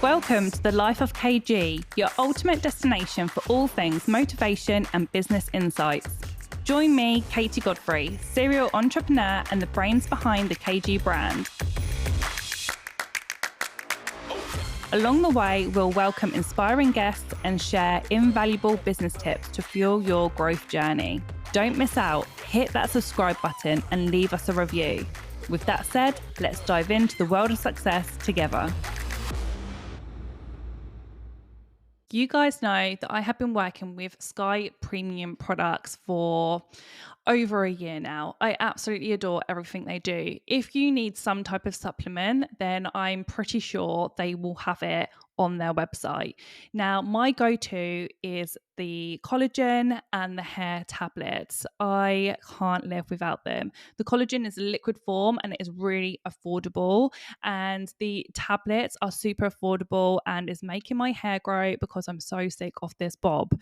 Welcome to the Life of KG, your ultimate destination for all things motivation and business insights. Join me, Katie Godfrey, serial entrepreneur and the brains behind the KG brand. Along the way, we'll welcome inspiring guests and share invaluable business tips to fuel your growth journey. Don't miss out. Hit that subscribe button and leave us a review. With that said, let's dive into the world of success together. You guys know that I have been working with Sky Premium products for over a year now. I absolutely adore everything they do. If you need some type of supplement, then I'm pretty sure they will have it on their website. Now, my go-to is the collagen and the hair tablets. I can't live without them. The collagen is a liquid form and it is really affordable, and the tablets are super affordable and is making my hair grow because I'm so sick of this bob.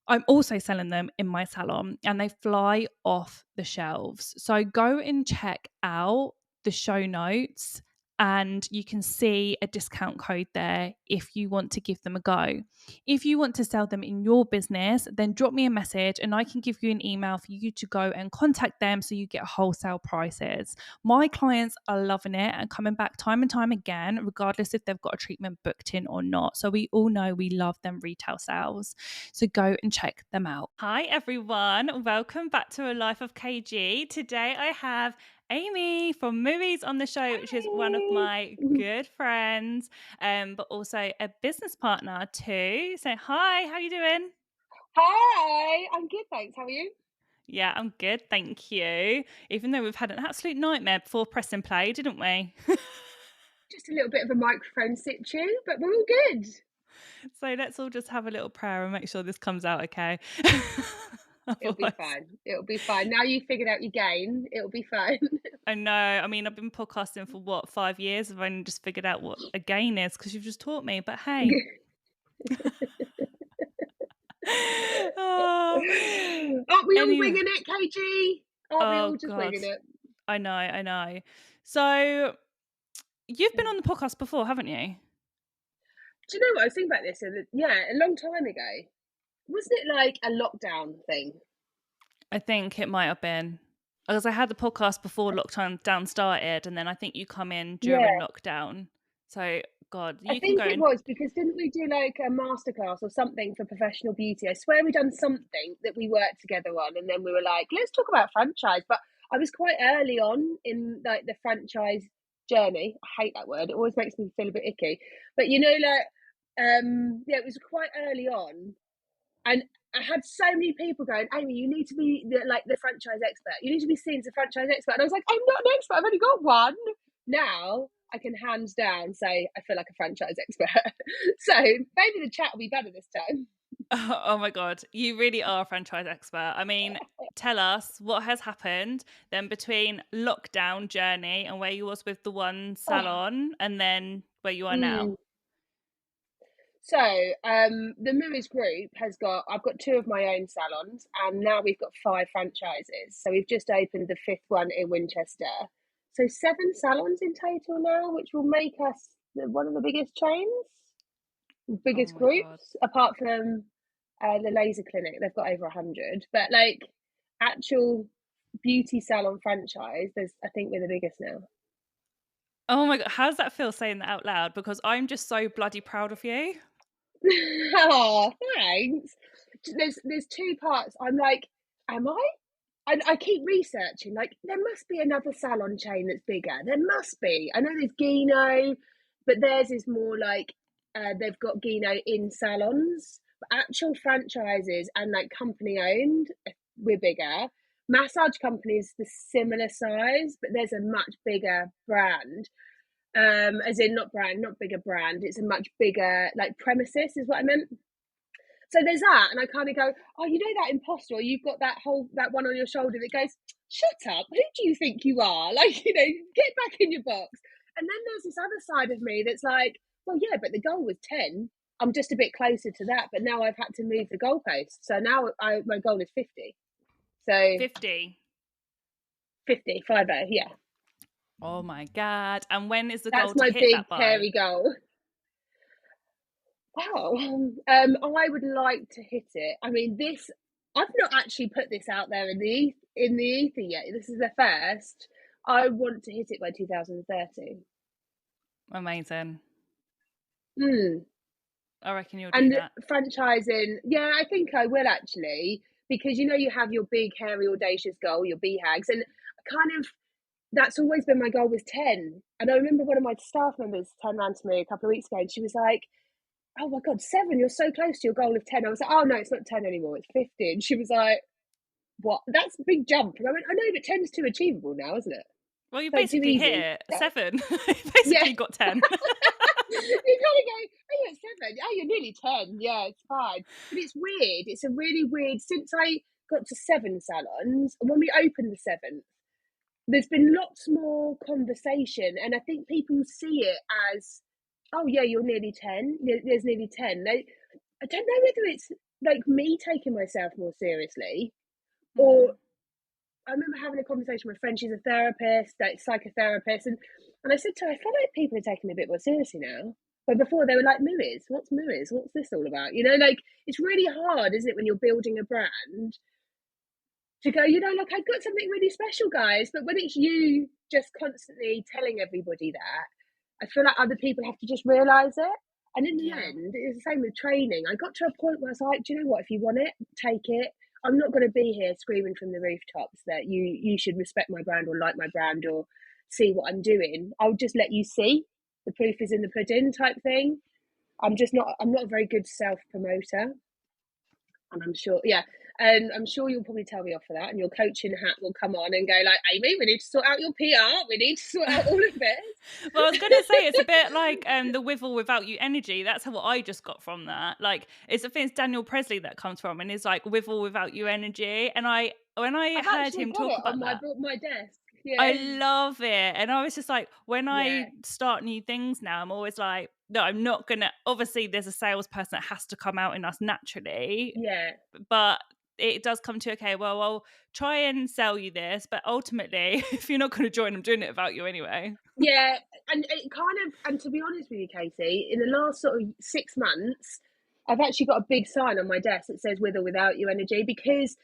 I'm also selling them in my salon and they fly off the shelves. So go and check out the show notes and you can see a discount code there if you want to give them a go. If you want to sell them in your business, then drop me a message and I can give you an email for you to go and contact them so you get wholesale prices. My clients are loving it and coming back time and time again, regardless if they've got a treatment booked in or not. So we all know we love them retail sales. So go and check them out. Hi everyone, welcome back to A Life of KG. Today I have Amy from Mooeys on the show, which is one of my good friends, but also a business partner too. So hi, how are you doing? Hi, I'm good, thanks. How are you? Yeah, I'm good, thank you. Even though we've had an absolute nightmare before pressing play, didn't we? Just a little bit of a microphone situ, but we're all good. So let's all just have a little prayer and make sure this comes out okay. It'll be Otherwise, fine. It'll be fine. Now you've figured out your game, it'll be fine. I know. I mean, I've been podcasting for what, 5 years? I've only just figured out what a gain is because you've just taught me. But hey. Aren't we all Anyway. winging it, KG? Aren't we all just God. winging it? I know. So you've been on the podcast before, haven't you? Do you know what? I was thinking about this, yeah, a long time ago. Wasn't it like a lockdown thing? I think it might have been. Because I had the podcast before lockdown started, and then I think you come in during lockdown. So, God, you I can think go it was because didn't we do like a masterclass or something for professional beauty? I swear we done something that we worked together on, and then we were like, let's talk about franchise. But I was quite early on in like the franchise journey. I hate that word; it always makes me feel a bit icky. But you know, like, yeah, it was quite early on, and I had so many people going, Amy, you need to be the franchise expert. You need to be seen as a franchise expert. And I was like, I'm not an expert. I've only got one. Now I can hands down say I feel like a franchise expert. So maybe the chat will be better this time. Oh my God, you really are a franchise expert. I mean, tell us what has happened then between lockdown journey and where you was with the one salon and then where you are now. So the Mooeys group I've got 2 of my own salons, and now we've got 5 franchises. So we've just opened the 5th one in Winchester. So 7 salons in total now, which will make us one of the biggest chains, biggest groups, apart from the laser clinic. They've got over 100. But like actual beauty salon franchise, I think we're the biggest now. Oh my God, how does that feel saying that out loud? Because I'm just so bloody proud of you. Oh, thanks. There's 2 parts. I'm like, am I? And I keep researching, like, there must be another salon chain that's bigger. There must be. I know there's Gino, but theirs is more like they've got Gino in salons. But actual franchises and like company owned, we're bigger. Massage companies the similar size, but there's a much bigger brand. As in not bigger brand. It's a much bigger like premises is what I meant. So there's that, and I kind of go, oh, you know that imposter, or you've got that one on your shoulder that goes, shut up, who do you think you are? Like, you know, get back in your box. And then there's this other side of me that's like, well, yeah, but the goal was 10. I'm just a bit closer to that, but now I've had to move the goalpost. So now my goal is 50. So 50. 50, yeah. Oh my God. And when is the That's goal to my hit big that by? hairy goal. Wow. I would like to hit it. I mean, this I've not actually put this out there in the ether yet. This is the first. I want to hit it by 2030. Amazing. Hmm. I reckon you'll do And that. franchising, yeah, I think I will actually, because you have your big, hairy, audacious goal, your BHAGs, and kind of that's always been my goal was 10. And I remember one of my staff members turned around to me a couple of weeks ago and she was like, "Oh my God, 7, you're so close to your goal of 10." I was like, "Oh no, it's not 10 anymore, it's 50." And she was like, "What? That's a big jump." And I went, "I know, but 10 is too achievable now, isn't it? Well, you Like too basically hit easy." it. Yeah. 7. You Yeah. basically got 10. You kind of go, "Oh, you're at 7. Oh, you're nearly 10. Yeah, it's fine." But it's weird. It's a really weird, since I got to 7 salons, and when we opened the 7th, there's been lots more conversation, and I think people see it as, "Oh, yeah, you're nearly 10. There's nearly 10." I don't know whether it's like me taking myself more seriously, or Mm. I remember having a conversation with a friend. She's a therapist, like psychotherapist, and I said to her, "I feel like people are taking me a bit more seriously now." But before they were like, "Mooeys, what's Mooeys? What's this all about?" Like it's really hard, isn't it, when you're building a brand to go, like, I've got something really special, guys. But when it's you just constantly telling everybody that, I feel like other people have to just realize it. And in the Yeah. end, it's the same with training. I got to a point where I was like, do you know what? If you want it, take it. I'm not going to be here screaming from the rooftops that you should respect my brand or like my brand or see what I'm doing. I'll just let you see. The proof is in the pudding type thing. I'm not a very good self promoter. And I'm sure, yeah, and I'm sure you'll probably tell me off for that, and your coaching hat will come on and go like, "Amy, we need to sort out your PR. We need to sort out all of Well, I was going this." to say it's a bit like the "with or without you" energy. That's what I just got from that. Like, I think it's Daniel Presley that comes from, and it's like "with or without you" energy. And when I I've heard actually him got talk it on about that, my desk. I Yeah, love it. And I was just like, when yeah, I start new things now, I'm always like, no, I'm not gonna. Obviously, there's a salesperson that has to come out in us naturally, yeah. but it does come to, okay, well, I'll try and sell you this, but ultimately, if you're not going to join, I'm doing it without you anyway. Yeah, and it kind of, and to be honest with you, Katie, in the last sort of 6 months, I've actually got a big sign on my desk that says "with or without you" energy, because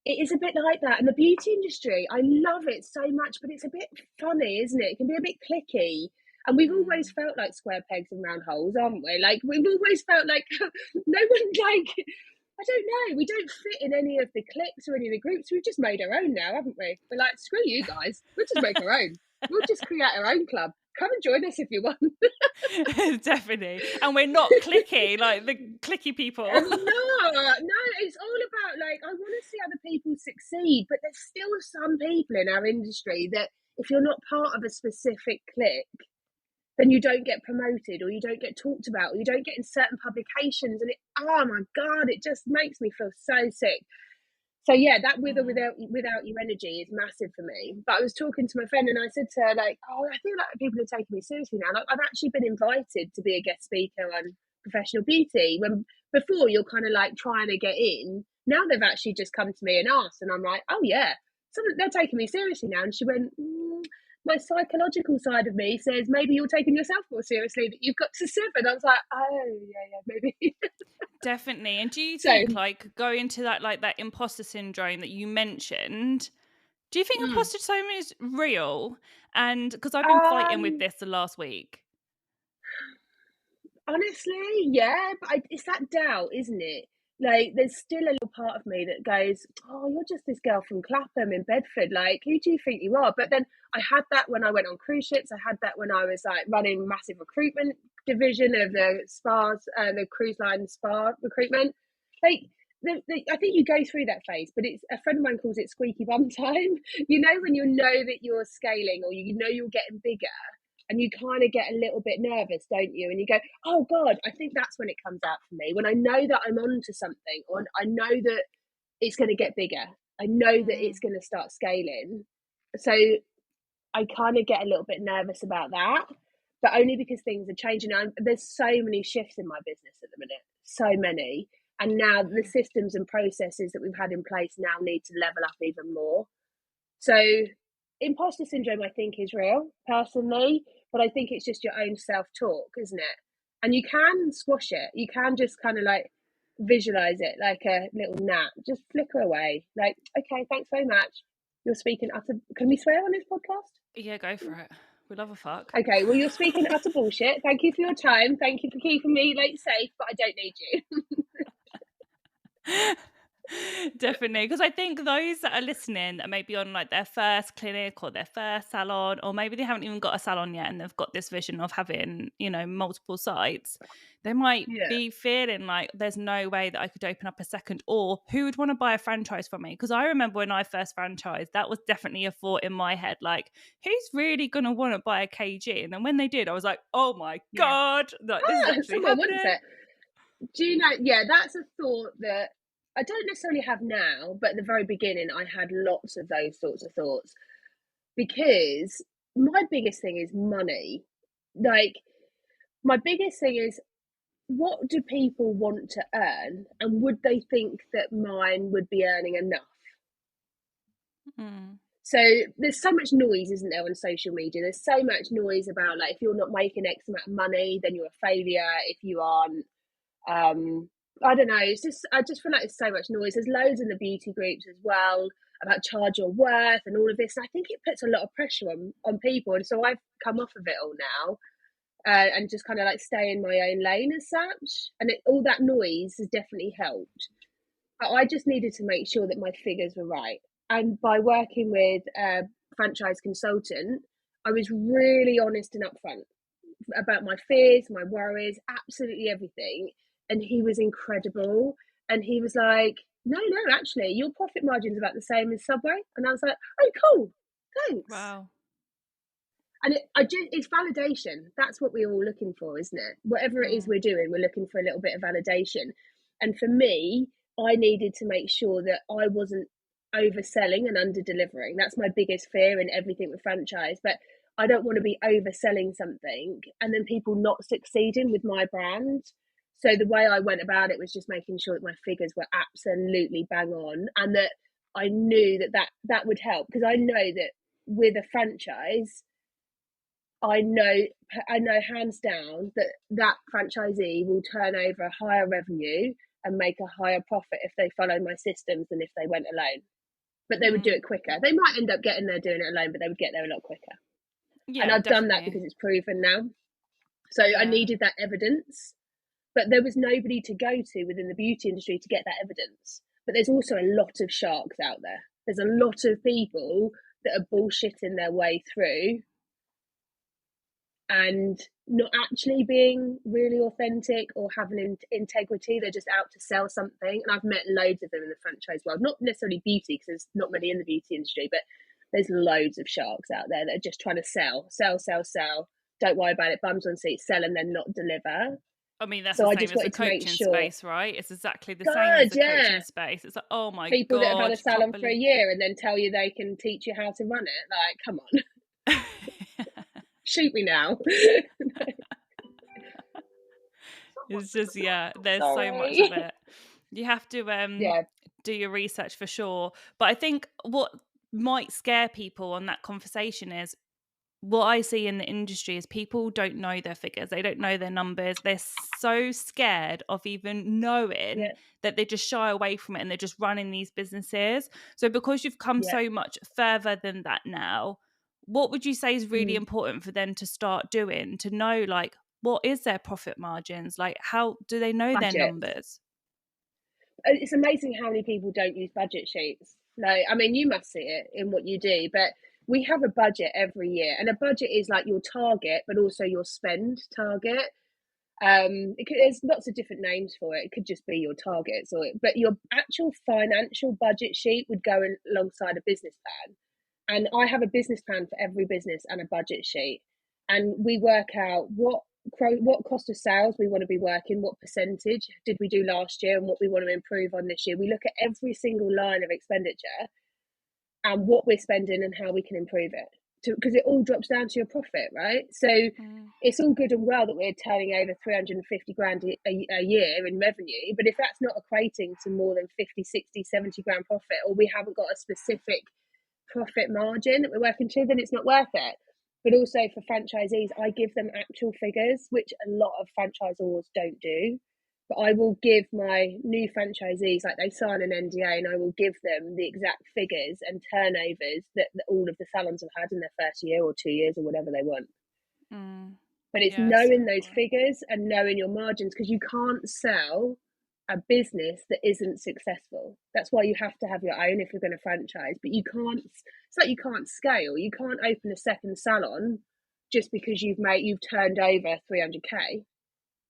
it is a bit like that. And the beauty industry, I love it so much, but it's a bit funny, isn't it? It can be a bit clicky. And we've always Mm. felt like square pegs and round holes, aren't we? Like we've always felt like no one like I don't know. We don't fit in any of the cliques or any of the groups. We've just made our own now, haven't we? We're like, screw you guys. We'll just make our own. We'll just create our own club. Come and join us if you want. Definitely. And we're not clicky, like the clicky people. No, it's all about like I want to see other people succeed, but there's still some people in our industry that if you're not part of a specific clique, then you don't get promoted or you don't get talked about or you don't get in certain publications, and oh my god, it just makes me feel so sick. So yeah, that with or Mm. without you energy is massive for me. But I was talking to my friend and I said to her like, "Oh, I feel like people are taking me seriously now. Like, I've actually been invited to be a guest speaker on Professional Beauty. When before you're kind of like trying to get in. Now they've actually just come to me and asked, and I'm like, oh yeah, so they're taking me seriously now." And she went, "My psychological side of me says maybe you're taking yourself more seriously that you've got to 7." I was like, oh yeah, maybe. Definitely. And do you So. think, like, going to that, like, that imposter syndrome that you mentioned, do you think Mm. imposter syndrome is real? And because I've been fighting with Um, this the last week. Honestly, yeah, but it's that doubt, isn't it? Like, there's still a little part of me that goes, "Oh, you're just this girl from Clapham in Bedford. Like, who do you think you are?" But then I had that when I went on cruise ships. I had that when I was like running massive recruitment division of the spas, the cruise line spa recruitment. Like, I think you go through that phase, but it's a friend of mine calls it squeaky bum time. When you know that you're scaling or you know you're getting bigger and you kind of get a little bit nervous, don't you? And you go, "Oh God," I think that's when it comes out for me. When I know that I'm onto something, or I know that it's going to get bigger. I know that Mm. it's going to start scaling. So I kind of get a little bit nervous about that, but only because things are changing. There's so many shifts in my business at the minute, so many. And now the Mm. systems and processes that we've had in place now need to level up even more. So imposter syndrome, I think, is real personally, but I think it's just your own self talk, isn't it? And you can squash it. You can just kind of like visualize it like a little gnat. Just flicker away. Like, okay, thanks very much. You're speaking utter. Can we swear on this podcast? Yeah, go for it. We love a fuck. Okay, well, you're speaking utter bullshit. Thank you for your time. Thank you for keeping me like safe, but I don't need you. Definitely, because I think those that are listening that may be on like their first clinic or their first salon, or maybe they haven't even got a salon yet and they've got this vision of having, you know, multiple sites, they might Yeah. be feeling like there's no way that I could open up a second, or who would want to buy a franchise from me? Because I remember when I first franchised, that was definitely a thought in my head, like, who's really going to want to buy a KG? And then when they did, I was like, oh my Yeah. God, like, this is actually Someone wants happening. it. Do you know? Yeah, that's a thought that I don't necessarily have now, but at the very beginning, I had lots of those sorts of thoughts because my biggest thing is money. Like, my biggest thing is what do people want to earn, and would they think that mine would be earning enough? Mm. So there's so much noise, isn't there, on social media? There's so much noise about like if you're not making X amount of money, then you're a failure. If you aren't, I don't know. It's just I just feel like there's so much noise. There's loads in the beauty groups as well about charge your worth and all of this. And I think it puts a lot of pressure on people. And so I've come off of it all now and just kind of like stay in my own lane as such. And all that noise has definitely helped. But I just needed to make sure that my figures were right. And by working with a franchise consultant, I was really honest and upfront about my fears, my worries, absolutely everything. And he was incredible. And he was like, no, actually, your profit margin is about the same as Subway. And I was like, oh, cool. Thanks. Wow. And it's validation. That's what we're all looking for, isn't it? Whatever it is Mm. we're doing, we're looking for a little bit of validation. And for me, I needed to make sure that I wasn't overselling and under delivering. That's my biggest fear in everything with franchise. But I don't want to be overselling something and then people not succeeding with my brand. So the way I went about it was just making sure that my figures were absolutely bang on, and that I knew that would help, because I know that with a franchise, I know hands down that that franchisee will turn over a higher revenue and make a higher profit if they follow my systems than if they went alone. But they would do Mm. it quicker. They might end up getting there doing it alone, but they would get there a lot quicker. And Yeah, I've done that definitely. because it's proven now. So I Yeah. needed that evidence, but there was nobody to go to within the beauty industry to get that evidence. But there's also a lot of sharks out there. There's a lot of people that are bullshitting their way through and not actually being really authentic or having integrity. They're just out to sell something. And I've met loads of them in the franchise world, not necessarily beauty, because there's not many in the beauty industry, but there's loads of sharks out there that are just trying to sell. Don't worry about it, bums on seats, sell and then not deliver. I mean, that's the So I same just as the wanted to make coaching sure, space, right? It's exactly the same as God, the coaching yeah, space. It's like, oh my people that have had God, a you can't salon for a believe. year and then tell you they can teach you how to run it. Like, come on, shoot me now. It's just, yeah, there's so much of Sorry. it. You have to Yeah, do your research for sure. But I think what might scare people on that conversation is what I see in the industry is people don't know their figures. They don't know their numbers. They're so scared of even knowing yeah, that they just shy away from it and they're just running these businesses. So because you've come yeah. so much further than that now, what would you say is really Mm. important for them to start doing to know, like, what is their profit margins? Like, how do they know their Budgets. numbers? It's amazing how many people don't use budget sheets. Like, I mean, you must see it in what you do, but we have a budget every year, and a budget is like your target, but also your spend target. There's lots of different names for it. It could just be your targets, but your actual financial budget sheet would go alongside a business plan. And I have a business plan for every business and a budget sheet, and we work out what cost of sales we want to be working, what percentage did we do last year, and what we want to improve on this year. We look at every single line of expenditure and what we're spending and how we can improve it, because it all drops down to your profit, right? So Mm. it's all good and well that we're turning over 350 grand a year in revenue, but if that's not equating to more than 50, 60, 70 grand profit, or we haven't got a specific profit margin that we're working to, then it's not worth it. But also for franchisees, I give them actual figures, which a lot of franchisors don't do. But I will give my new franchisees, like they sign an NDA, and I will give them the exact figures and turnovers that all of the salons have had in their first year or 2 years or whatever they want. But it's Yeah, so knowing those important. figures and knowing your margins, because you can't sell a business that isn't successful. That's why you have to have your own if you're going to franchise. But you can't, it's like you can't scale. You can't open a second salon just because you've turned over 300k,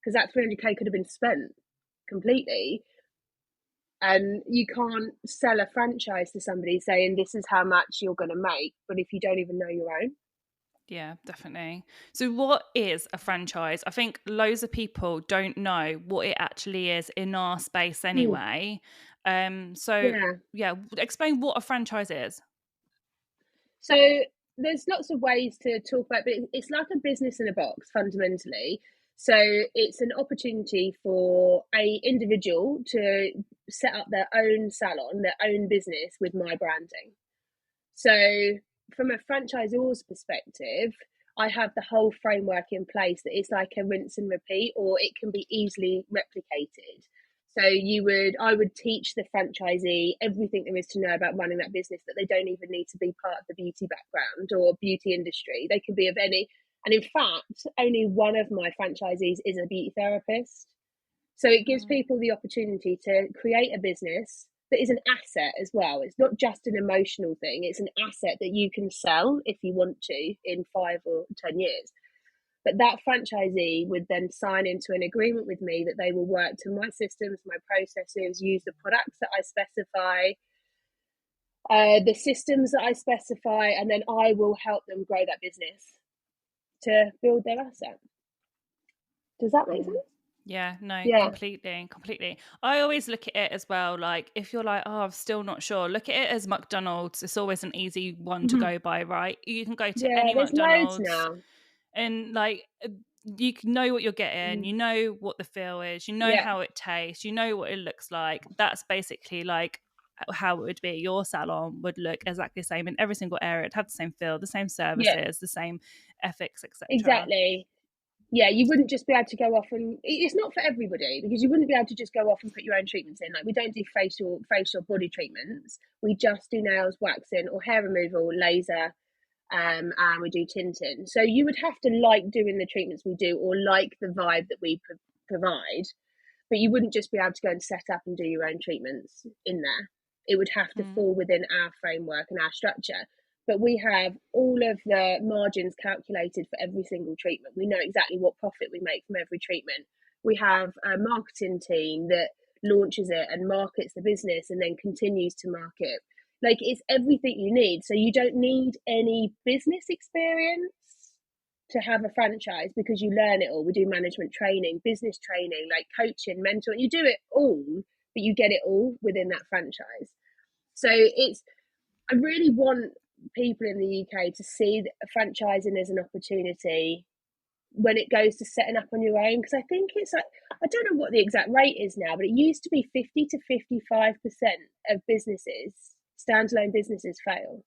because that 300k could have been spent completely. And you can't sell a franchise to somebody saying this is how much you're going to make, but if you don't even know your own. Yeah, definitely. So what is a franchise? I think loads of people don't know what it actually is in our space Mm, anyway. So yeah. yeah, explain what a franchise is. So there's lots of ways to talk about, but it's like a business in a box fundamentally. So it's an opportunity for a individual to set up their own salon, their own business with my branding. So from a franchisor's perspective, I have the whole framework in place that it's like a rinse and repeat, or it can be easily replicated. So I would teach the franchisee everything there is to know about running that business, that they don't even need to be part of the beauty background or beauty industry. They can be of any, and in fact, only one of my franchisees is a beauty therapist. So it gives Mm, people the opportunity to create a business that is an asset as well. It's not just an emotional thing, it's an asset that you can sell if you want to in 5 or 10 years. But that franchisee would then sign into an agreement with me that they will work to my systems, my processes, use the products that I specify, the systems that I specify, and then I will help them grow that business to build their asset. Does that make sense? mm. Yeah, no, Yeah. completely. I always look at it as well, like if you're like, oh, I'm still not sure, look at it as McDonald's. It's always an easy one to Mm-hmm. go by, right? You can go to Yeah, any there's loads McDonald's now. and like you can know what you're getting, Mm. you know what the feel is, you know Yeah, how it tastes, you know what it looks like. That's basically like how it would be. Your salon would look exactly the same in every single area. It'd have the same feel, the same yeah, services, the same ethics, etc. exactly. Yeah, you wouldn't just be able to go off and it's not for everybody, because you wouldn't be able to just go off and put your own treatments in. Like, we don't do facial body treatments. We just do nails, waxing, or hair removal, laser, and we do tinting. So you would have to like doing the treatments we do, or like the vibe that we provide, but you wouldn't just be able to go and set up and do your own treatments in there. It would have to Mm, fall within our framework and our structure. But we have all of the margins calculated for every single treatment. We know exactly what profit we make from every treatment. We have a marketing team that launches it and markets the business and then continues to market. Like, it's everything you need. So you don't need any business experience to have a franchise, because you learn it all. We do management training, business training, like coaching, mentoring. You do it all, but you get it all within that franchise. So I really want people in the UK to see franchising as an opportunity when it goes to setting up on your own. Because I think it's like, I don't know what the exact rate is now, but it used to be 50 to 55% of businesses, standalone businesses, fail,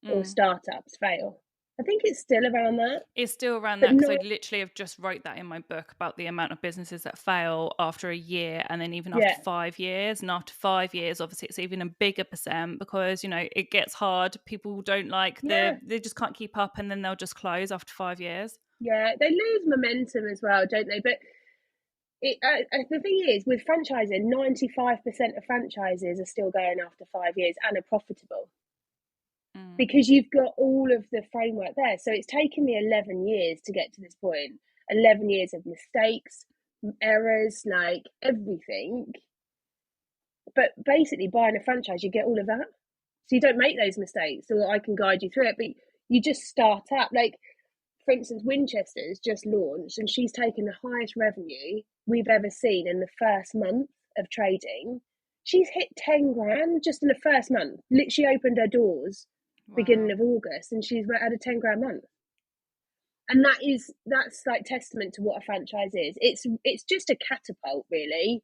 or mm. startups fail. I think it's still around that, It's still around but that because I not, literally have just wrote that in my book about the amount of businesses that fail after a year and then even after yeah, 5 years. And after 5 years, obviously, it's even a bigger percent because, it gets hard. People don't like yeah. they just can't keep up and then they'll just close after 5 years. Yeah, they lose momentum as well, don't they? But the thing is, with franchising, 95% of franchises are still going after 5 years and are profitable, Mm, because you've got all of the framework there. So it's taken me 11 years to get to this point. 11 years of mistakes, errors, like everything. But basically, buying a franchise, you get all of that. So you don't make those mistakes, or I can guide you through it, but you just start up. Like, for instance, Winchester's just launched and she's taken the highest revenue we've ever seen in the first month of trading. She's hit 10 grand just in the first month. Literally opened her doors beginning wow. of August and she's had a 10 grand month. And that's like testament to what a franchise is. It's just a catapult, really,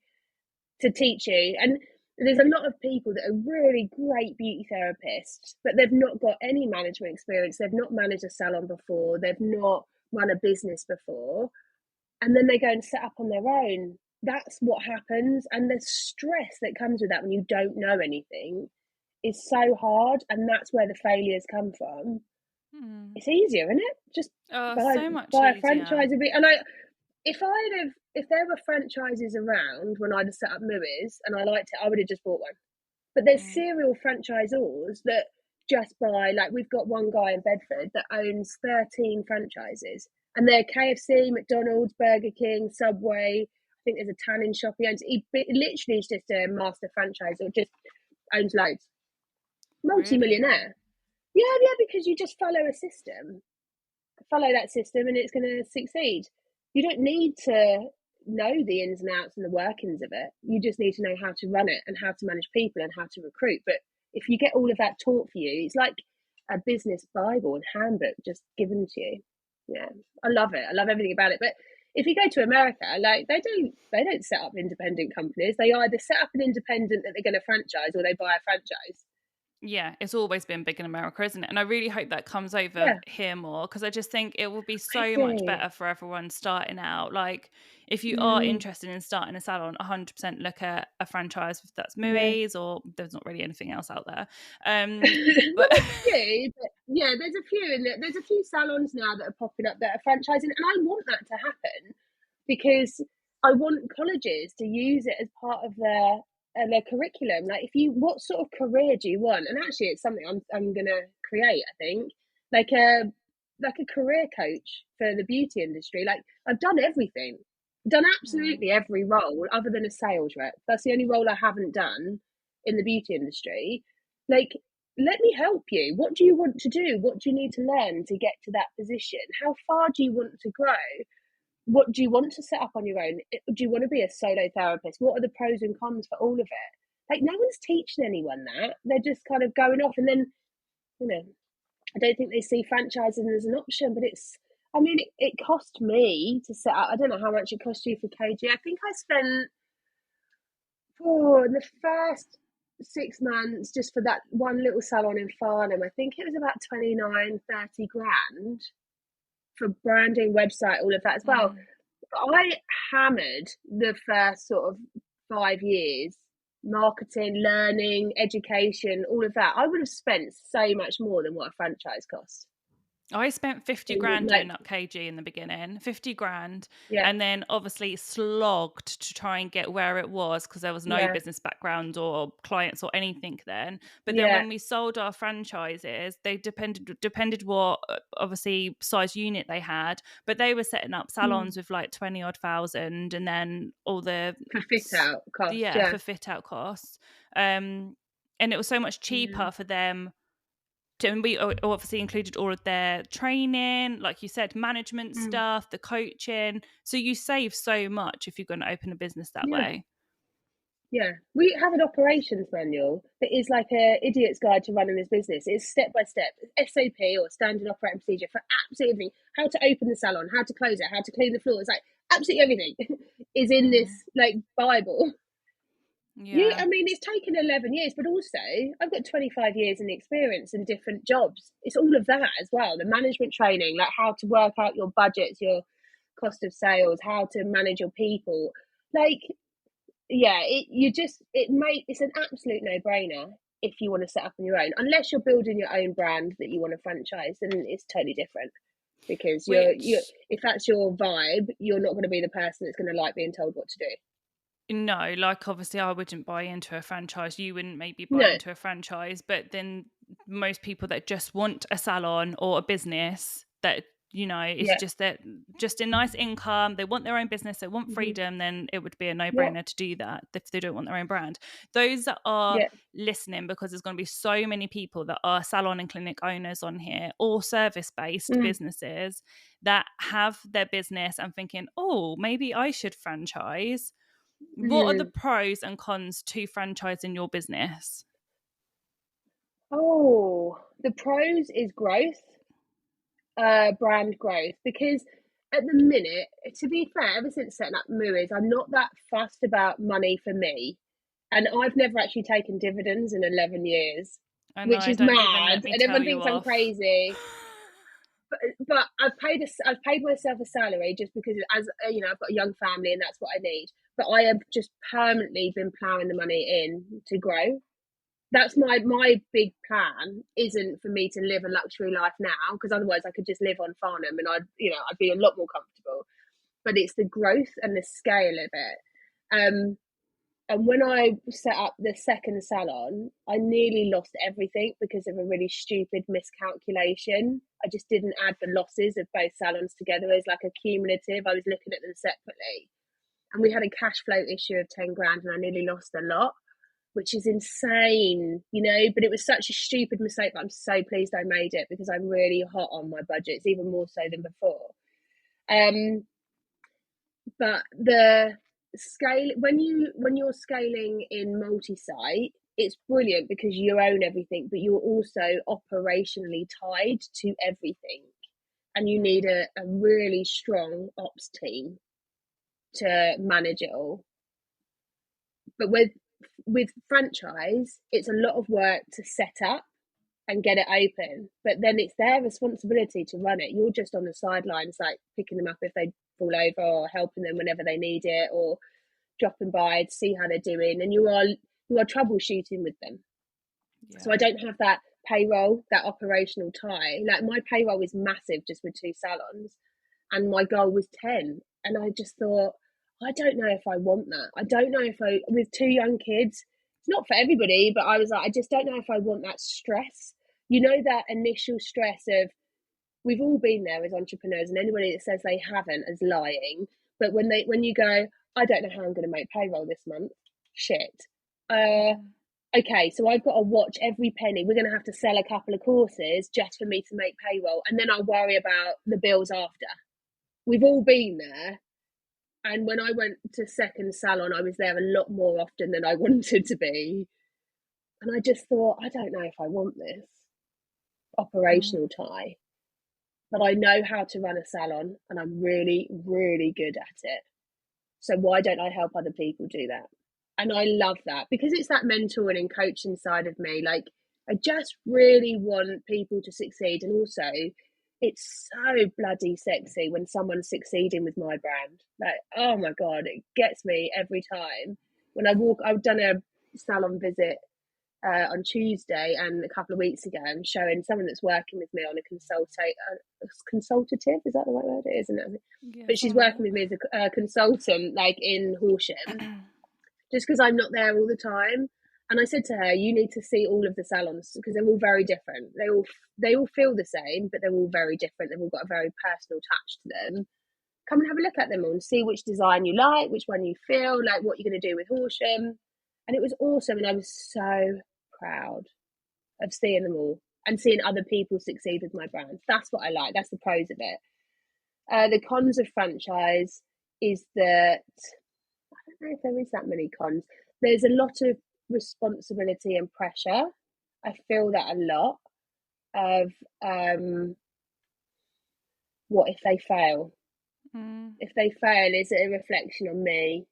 to teach you. And There's a lot of people that are really great beauty therapists, but they've not got any management experience. They've not managed a salon before. They've not run a business before. And then they go and set up on their own. That's what happens. And the stress that comes with that when you don't know anything is so hard. And that's where the failures come from. Hmm. It's easier, isn't it? Just Oh, buy so much buy a easier. franchise. If there were franchises around when I'd have set up Mooeys and I liked it, I would have just bought one. But there's Mm. serial franchisors that just buy, like we've got one guy in Bedford that owns 13 franchises, and they're KFC, McDonald's, Burger King, Subway. I think there's a tanning shop he owns. He literally is just a master franchisor, just owns loads. Really? Multi-millionaire. Yeah, because you just follow that system, and it's going to succeed. You don't need to know the ins and outs and the workings of it. You just need to know how to run it and how to manage people and how to recruit. But if you get all of that taught for you, it's like a business bible and handbook just given to you. Yeah, I love it. I love everything about it. But if you go to America, like they don't set up independent companies. They either set up an independent that they're going to franchise, or they buy a franchise. Yeah, it's always been big in America, isn't it? And I really hope that comes over Yeah, here more, because I just think it will be I so much do. better for everyone starting out. Like, if you are Mm, interested in starting a salon, 100% look at a franchise, if that's yeah. Mooeys, or there's not really anything else out there. Well, But there's a few, but yeah, there's a few, and there's a few salons now that are popping up that are franchising, and I want that to happen because I want colleges to use it as part of their curriculum. Like, if you, what sort of career do you want? And actually, it's something I'm gonna create. I think like a like a career coach for the beauty industry. Like, I've done everything, done Mm, absolutely every role other than a sales rep. That's the only role I haven't done in the beauty industry. Like, let me help you. What do you want to do? What do you need to learn to get to that position? How far do you want to grow? What do you want to set up on your own? Do you want to be a solo therapist? What are the pros and cons for all of it? Like, no one's teaching anyone that. They're just kind of going off, and then, you know, I don't think they see franchising as an option. But I mean, it cost me to set up. I don't know how much it cost you for KG. I think I spent, in the first 6 months, just for that one little salon in Farnham, I think it was about 29-30 grand for branding, website, all of that as well. mm. But I hammered the first sort of 5 years, marketing, learning, education, all of that. I would have spent so much more than what a franchise costs. I spent 50 In grand like, doing up KG in the beginning, 50 grand, yeah, and then obviously slogged to try and get where it was, because there was no yeah, business background or clients or anything then. But then yeah, when we sold our franchises, they depended what obviously size unit they had, but they were setting up mm. salons with like 20 odd thousand, and then all the For fit out cost, yeah, yeah, for fit out costs. Um and it was so much yeah, cheaper for them, and we obviously included all of their training, like you said, management mm. stuff, the coaching. So you save so much if you're going to open a business that Yeah. way. Yeah, we have an operations manual that is like a idiot's guide to running this business. It's step by step, SOP or standard operating procedure for absolutely everything. How to open the salon, how to close it, how to clean the floors, like absolutely everything is in this Mm, like Bible. yeah. I mean, it's taken 11 years, but also I've got 25 years in experience in different jobs. It's all of that as well. The management training, like how to work out your budgets, your cost of sales, how to manage your people. Like, yeah, it's an absolute no-brainer if you want to set up on your own, unless you're building your own brand that you want to franchise, then it's totally different, because you're Which, if that's your vibe, you're not going to be the person that's going to like being told what to do. no, like obviously I wouldn't buy into a franchise. You wouldn't maybe buy No, into a franchise, but then most people that just want a salon or a business that, it's yeah, just that, just a nice income, they want their own business, they want hmm, freedom, then it would be a yeah, no-brainer to do that if they don't want their own brand. Those that are yeah, listening, because there's going to be so many people that are salon and clinic owners on here, or service-based mm, businesses that have their business and thinking, oh, maybe I should franchise. What are the mm. pros and cons to franchising your business? Oh, the pros is growth, brand growth, because at the minute, to be fair, ever since setting up Mooeys, I'm not that fussed about money for me. And I've never actually taken dividends in 11 years, I know, which is don't even let mad. me And tell everyone you thinks I'm off. crazy. But I've paid myself a salary just because, as you know, I've got a young family and that's what I need. But I have just permanently been ploughing the money in to grow. That's my big plan. Isn't for me to live a luxury life now, because otherwise I could just live on Farnham and I'd be a lot more comfortable. But it's the growth and the scale of it. And when I set up the second salon, I nearly lost everything because of a really stupid miscalculation. I just didn't add the losses of both salons together as like a cumulative. I was looking at them separately. And we had a cash flow issue of 10 grand and I nearly lost a lot, which is insane, you know, but it was such a stupid mistake. But I'm so pleased I made it because I'm really hot on my budgets, even more so than before. But the scale, when you're scaling in multi-site, it's brilliant because you own everything, but you're also operationally tied to everything, and you need a really strong ops team to manage it all. But with franchise, it's a lot of work to set up and get it open, but then it's their responsibility to run it. You're just on the sidelines, like picking them up if they fall over, or helping them whenever they need it, or dropping by to see how they're doing, and you are troubleshooting with them. So Yeah. I don't have that payroll, that operational tie. Like my payroll is massive just with 2 salons, and my goal was 10. And I just thought, I don't know if I want that. I don't know if I, with 2 young kids, it's not for everybody, but I was like, I just don't know if I want that stress. You know, that initial stress of, we've all been there as entrepreneurs, and anybody that says they haven't is lying. But when you go, I don't know how I'm going to make payroll this month. Shit. Uh, Mm. okay, so I've got to watch every penny. We're going to have to sell a couple of courses just for me to make payroll, and then I'll worry about the bills after. We've all been there. And when I went to second salon, I was there a lot more often than I wanted to be. And I just thought, I don't know if I want this Mm. operational tie, but I know how to run a salon and I'm really, really good at it. So why don't I help other people do that? And I love that because it's that mentoring and coaching side of me. Like, I just really want people to succeed. And also, it's so bloody sexy when someone's succeeding with my brand. Like, oh my God, it gets me every time. When I walk, I've done a salon visit on Tuesday and a couple of weeks ago, and showing someone that's working with me on consultative, is that the right word? It isn't it? Yeah, But she's something like working with me as a consultant, like in Horsham, that. just because I'm not there all the time. And I said to her, you need to see all of the salons because they're all very different. They all feel the same, but they're all very different. They've all got a very personal touch to them. Come and have a look at them all and see which design you like, which one you feel like, what you're going to do with Horsham. And it was awesome, and I was so proud of seeing them all and seeing other people succeed with my brand. That's what I like. That's the pros of it. The cons of franchise is that I don't know if there is that many cons. There's a lot of responsibility and pressure. I feel that a lot of what if they fail? Mm. If they fail, is it a reflection on me?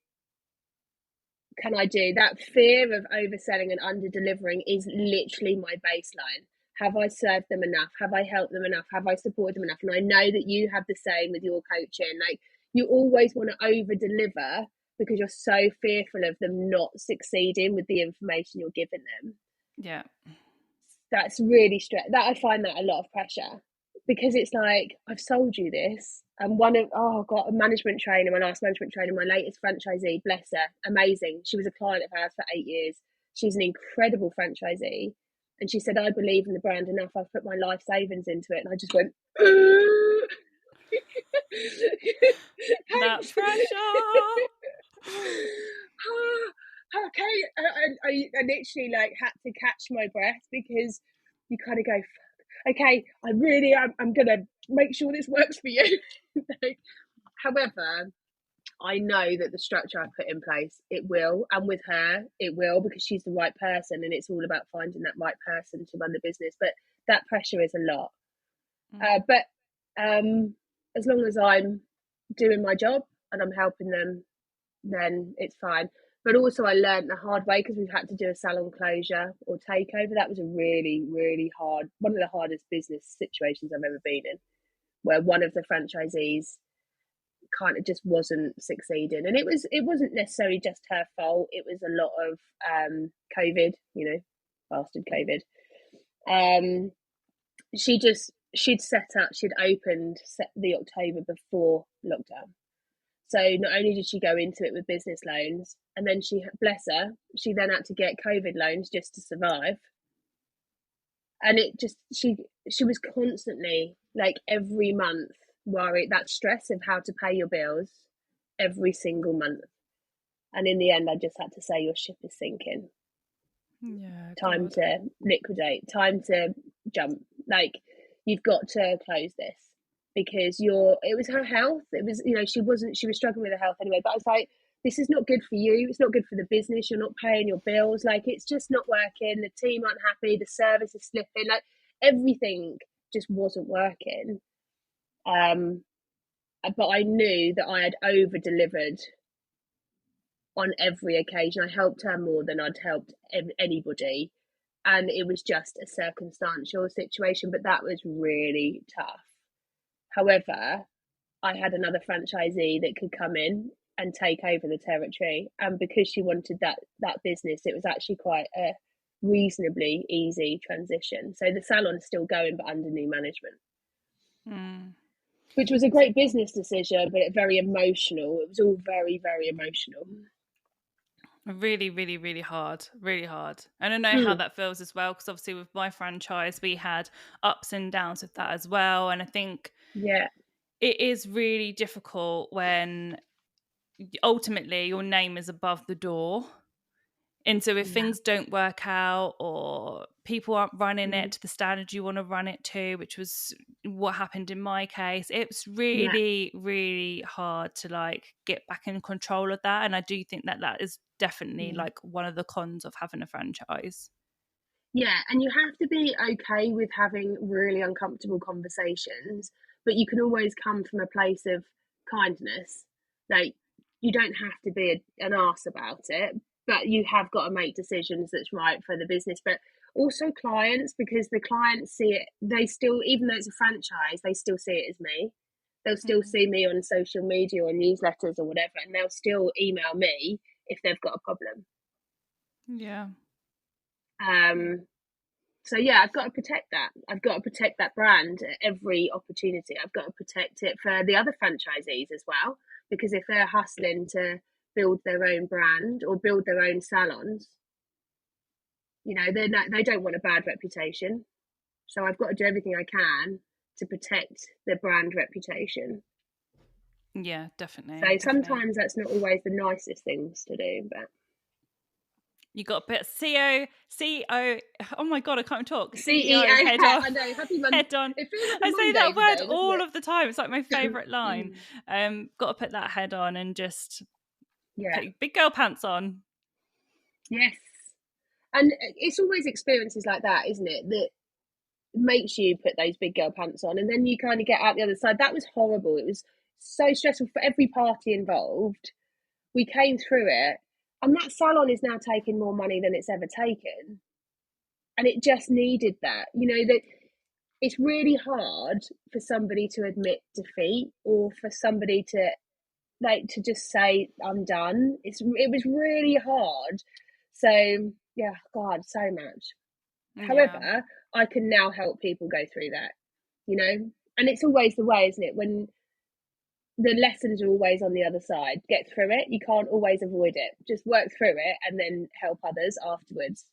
Can I do that? Fear of overselling and under delivering is literally my baseline. Have I served them enough? Have I helped them enough? Have I supported them enough? And I know that you have the same with your coaching. Like, you always want to over deliver because you're so fearful of them not succeeding with the information you're giving them. Yeah. That's really that I find that a lot of pressure because it's like, I've sold you this. And oh God, a management trainer, my last management trainer, my latest franchisee, bless her, amazing. She was a client of ours for 8 years. She's an incredible franchisee. And she said, I believe in the brand enough. I've put my life savings into it. And I just went, That thanks. pressure. Okay. I literally like had to catch my breath because you kind of go, okay, I'm going to make sure this works for you. However, I know that the structure I put in place, it will. And with her, it will, because she's the right person. And it's all about finding that right person to run the business. But that pressure is a lot. Mm. But as long as I'm doing my job and I'm helping them, then it's fine. But also I learned the hard way because we've had to do a salon closure or takeover. That was a really, really hard, one of the hardest business situations I've ever been in, where one of the franchisees kind of just wasn't succeeding. And it wasn't necessarily just her fault. It was a lot of COVID, bastard COVID. She'd opened the October before lockdown. So not only did she go into it with business loans, and then bless her, she then had to get COVID loans just to survive. And she was constantly, like, every month worried, that stress of how to pay your bills every single month. And in the end, I just had to say, your ship is sinking. Yeah, Time God. to liquidate, time to jump. Like, you've got to close this, because it was her health. It was, she was struggling with her health anyway. But I was like, this is not good for you. It's not good for the business. You're not paying your bills. Like, it's just not working. The team aren't happy. The service is slipping. Like, everything just wasn't working. But I knew that I had over delivered on every occasion. I helped her more than I'd helped anybody. And it was just a circumstantial situation, but that was really tough. However, I had another franchisee that could come in and take over the territory. And because she wanted that business, it was actually quite a reasonably easy transition. So the salon's still going, but under new management. Which was a great business decision, but very emotional. It was all very, very emotional. Really, really, really hard. Really hard. And I know how that feels as well, because obviously with my franchise, we had ups and downs with that as well. And I think it is really difficult when ultimately your name is above the door. And so if things don't work out, or people aren't running it to the standard you want to run it to, which was what happened in my case, it's really, really hard to like get back in control of that. And I do think that is definitely like one of the cons of having a franchise. Yeah, and you have to be okay with having really uncomfortable conversations, but you can always come from a place of kindness. Like, you don't have to be an arse about it, but you have got to make decisions that's right for the business. But also clients, because the clients see it, they still, even though it's a franchise, they still see it as me. They'll still see me on social media or newsletters or whatever, and they'll still email me if they've got a problem. Yeah. So yeah, I've got to protect that. I've got to protect that brand at every opportunity. I've got to protect it for the other franchisees as well, because if they're hustling to build their own brand or build their own salons, they don't want a bad reputation. So I've got to do everything I can to protect their brand reputation. Yeah, definitely. So sometimes that's not always the nicest things to do, but you got to put CEO. Oh my God, I can't talk. CEO head off. I know. Happy Monday. Head on. It feels like I say that Monday word today, all of the time. It's like my favorite line. Mm. Got to put that head on and just Yeah. put big girl pants on. Yes. And it's always experiences like that, isn't it, that makes you put those big girl pants on, and then you kind of get out the other side. That was horrible. It was so stressful for every party involved. We came through it, and that salon is now taking more money than it's ever taken, and it just needed that. That it's really hard for somebody to admit defeat, or for somebody to just say I'm done. It was really hard. So yeah, God, so much. However, I can now help people go through that, and it's always the way, isn't it? When the lessons are always on the other side, get through it. You can't always avoid it. Just work through it and then help others afterwards.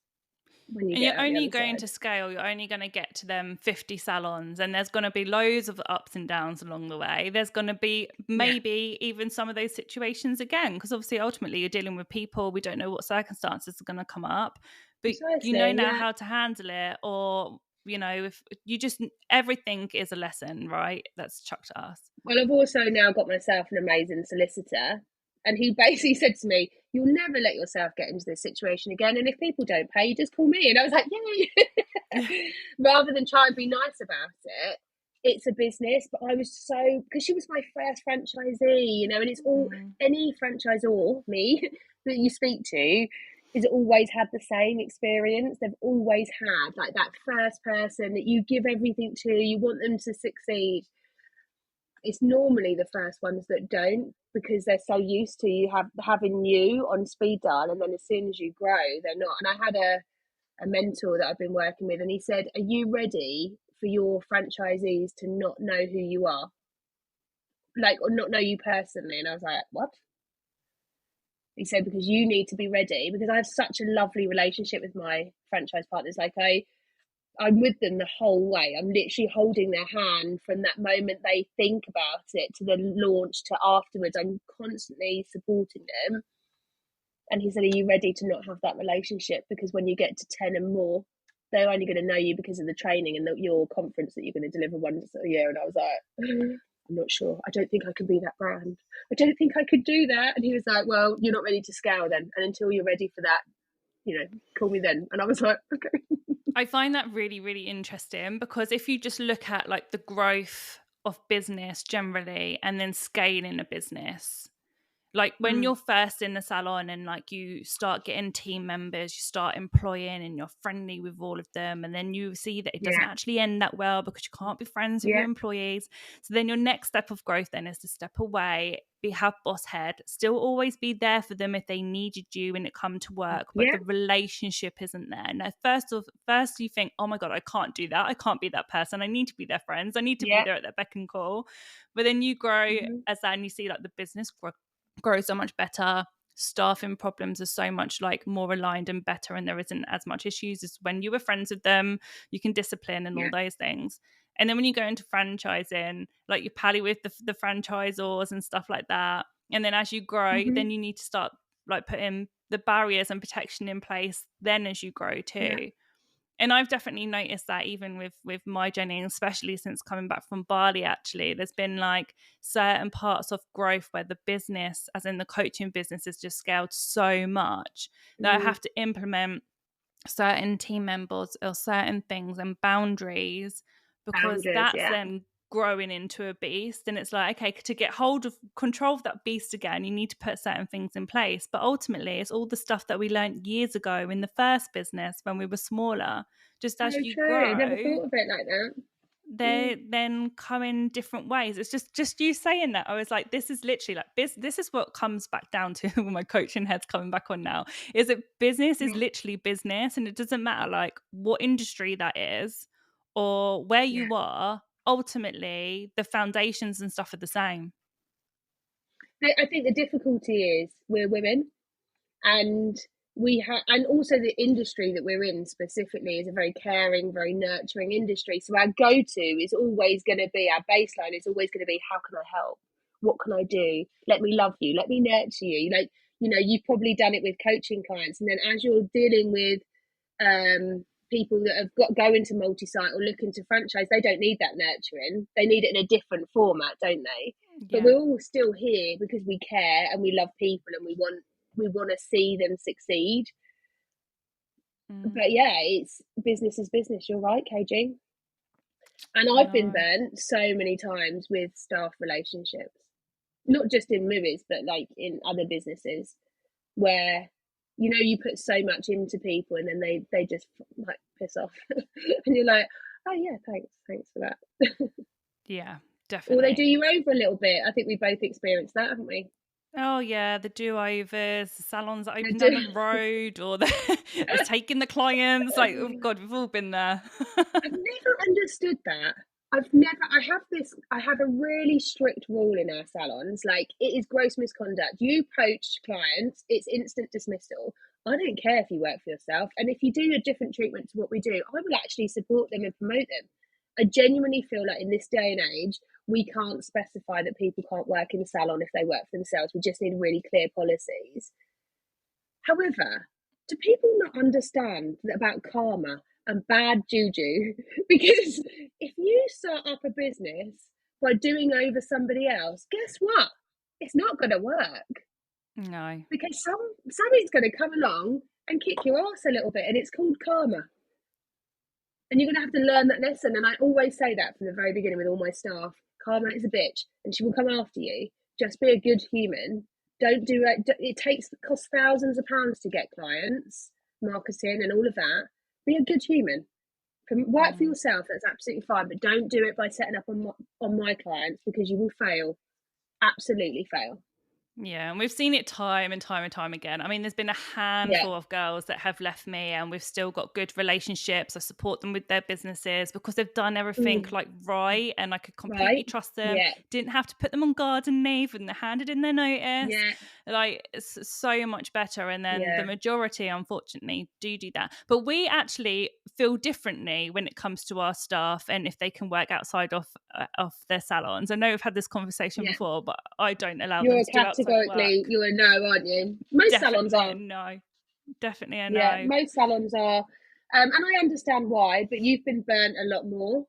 When you and get you're out only the other going side. to scale, you're only going to get to them 50 salons, and there's going to be loads of ups and downs along the way. There's going to be maybe even some of those situations again, because obviously ultimately you're dealing with people. We don't know what circumstances are going to come up, but Precisely, you know now how to handle it. Or if you just, everything is a lesson, right? That's chucked at us. Well, I've also now got myself an amazing solicitor, and he basically said to me, "You'll never let yourself get into this situation again, and if people don't pay, just call me." And I was like, "Yay!" Rather than try and be nice about it, it's a business, but I was so, because she was my first franchisee, you know, and it's all, any franchisor, me, that you speak to, is always had the same experience. They've always had like that first person that you give everything to, you want them to succeed. It's normally the first ones that don't, because they're so used to having you on speed dial, and then as soon as you grow, they're not. And I had a mentor that I've been working with, and he said, "Are you ready for your franchisees to not know who you are, like, or not know you personally?" And I was like, "What?" He said, "Because you need to be ready." Because I have such a lovely relationship with my franchise partners. Like, I'm with them the whole way. I'm literally holding their hand from that moment they think about it to the launch to afterwards. I'm constantly supporting them. And he said, "Are you ready to not have that relationship? Because when you get to 10 and more, they're only going to know you because of the training and your conference that you're going to deliver once a year." And I was like, "I'm not sure. I don't think I can be that brand. I don't think I could do that." And he was like, "Well, you're not ready to scale then. And until you're ready for that, call me then." And I was like, "Okay." I find that really, really interesting, because if you just look at like the growth of business generally and then scaling a business, like when Mm, you're first in the salon and like you start getting team members, you start employing and you're friendly with all of them, and then you see that it doesn't yeah, actually end that well because you can't be friends with your yeah, employees. So then your next step of growth then is to step away, have boss head, still always be there for them if they needed you when it come to work, but yeah, the relationship isn't there. Now first you think, oh my god, I can't do that, I can't be that person, I need to be their friends, I need to be yeah. there at their beck and call. But then you grow Mm-hmm. as that, and you see like the business grow so much better. Staffing problems are so much like more aligned and better, and there isn't as much issues as when you were friends with them. You can discipline and all Yeah, those things. And then when you go into franchising, like you pally with the franchisors and stuff like that. And then as you grow, mm-hmm. then you need to start like putting the barriers and protection in place then as you grow Yeah, too. And I've definitely noticed that even with my journey, especially since coming back from Bali. Actually, there's been like certain parts of growth where the business, as in the coaching business, has just scaled so much that I mm. have to implement certain team members or certain things and boundaries, because Boundaries. that's Yeah, then growing into a beast. And it's like, okay, to get hold of control of that beast again, you need to put certain things in place. But ultimately it's all the stuff that we learned years ago in the first business when we were smaller. Just so as you true. Never grow, thought of it like that. Mm. they then come in different ways. It's just you saying that, I was like, this is literally like this is what comes back down to when my coaching head's coming back on now, is that business is Yeah, literally business, and it doesn't matter like what industry that is or where yeah. you are. Ultimately the foundations and stuff are the same. I think the difficulty is we're women, and we have, and also the industry that we're in specifically is a very caring, very nurturing industry. So our go-to is always going to be, our baseline is always going to be, how can I help? What can I do? Let me love you. Let me nurture you. Like, you've probably done it with coaching clients, and then as you're dealing with people that have got go into multi-site or look into franchise, they don't need that nurturing. They need it in a different format, don't they? But Yeah. we're all still here because we care and we love people, and we want to see them succeed. Mm, But yeah, it's business is business. You're right, KG. And I I've been know. burnt so many times with staff relationships, not just in Mooeys, but like in other businesses, where you put so much into people, and then they just like piss off, and you're like, "Oh yeah, thanks for that." Yeah, Or they do definitely. you over a little bit. I think we both experienced that, haven't we? Oh yeah, the do-overs, the salons that They open down the do. road, or the taking the clients. Like, oh god, we've all been there. I've never understood that. I have a really strict rule in our salons. Like, it is gross misconduct. You poach clients, it's instant dismissal. I don't care if you work for yourself. And if you do a different treatment to what we do, I will actually support them and promote them. I genuinely feel like in this day and age, we can't specify that people can't work in a salon if they work for themselves. We just need really clear policies. However, do people not understand about karma and bad juju? Because if you start up a business by doing over somebody else, guess what? It's not going to work, No. because something's going to come along and kick your ass a little bit, and it's called karma. And you're going to have to learn that lesson. And I always say that from the very beginning with all my staff. Karma is a bitch and she will come after you. Just be a good human. Don't do it. It costs thousands of pounds to get clients, marketing and all of that. Be a good human. Work for Mm. yourself. That's absolutely fine. But don't do it by setting up on my clients, because you will fail. Absolutely fail. Yeah, and we've seen it time and time and time again. I mean, there's been a Yeah. handful of girls that have left me and we've still got good relationships. I support them with their businesses because they've done everything Mm. like right, and I could completely Right. trust them. Yeah. Didn't have to put them on garden leave and they handed in their notice. Yeah. Like, it's so much better. And then the Yeah. majority, unfortunately, do that. But we actually feel differently when it comes to our staff and if they can work outside of their salons. I know we've had this conversation Yeah. before, but I don't allow them You're to do outside categorically, work. you're a no, aren't you? Most salons Definitely a are. no. Definitely a Yeah, no. most salons are. And I understand why, but you've been burnt a lot more,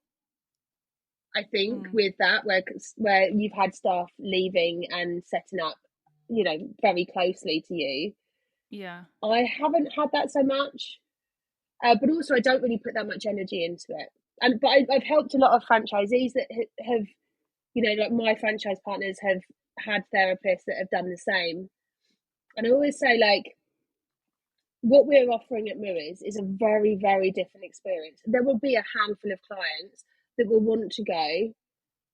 I think, Mm, with that, where you've had staff leaving and setting up, very closely to you. yeah. I haven't had that so much, but also I don't really put that much energy into it. But I've helped a lot of franchisees that have, like my franchise partners have had therapists that have done the same. And I always say, like, what we're offering at Mooeys is a very, very different experience. There will be a handful of clients that will want to go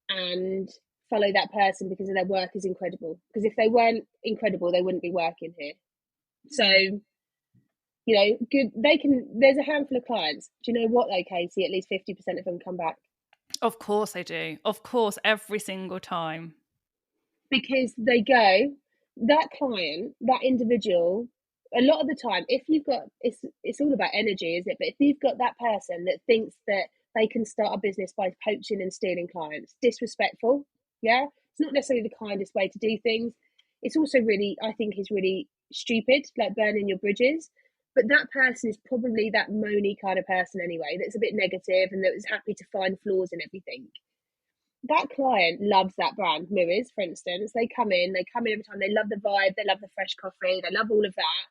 and follow that person because their work is incredible. Because if they weren't incredible, they wouldn't be working here. So, Mm. good. There's a handful of clients. Do you know what though, Katie? At least 50% of them come back Of course I do. Of course, every single time. because they go, that client, that individual. A lot of the time, if you've got, it's all about energy, isn't it? But if you've got that person that thinks that they can start a business by poaching and stealing clients, disrespectful. Yeah, it's not necessarily the kindest way to do things. It's also really, I think, is really stupid, like burning your bridges. But that person is probably that moany kind of person anyway, that's a bit negative and that was happy to find flaws in everything. That client loves that brand, Mooeys, for instance. They come in every time. They love the vibe, they love the fresh coffee, they love all of that,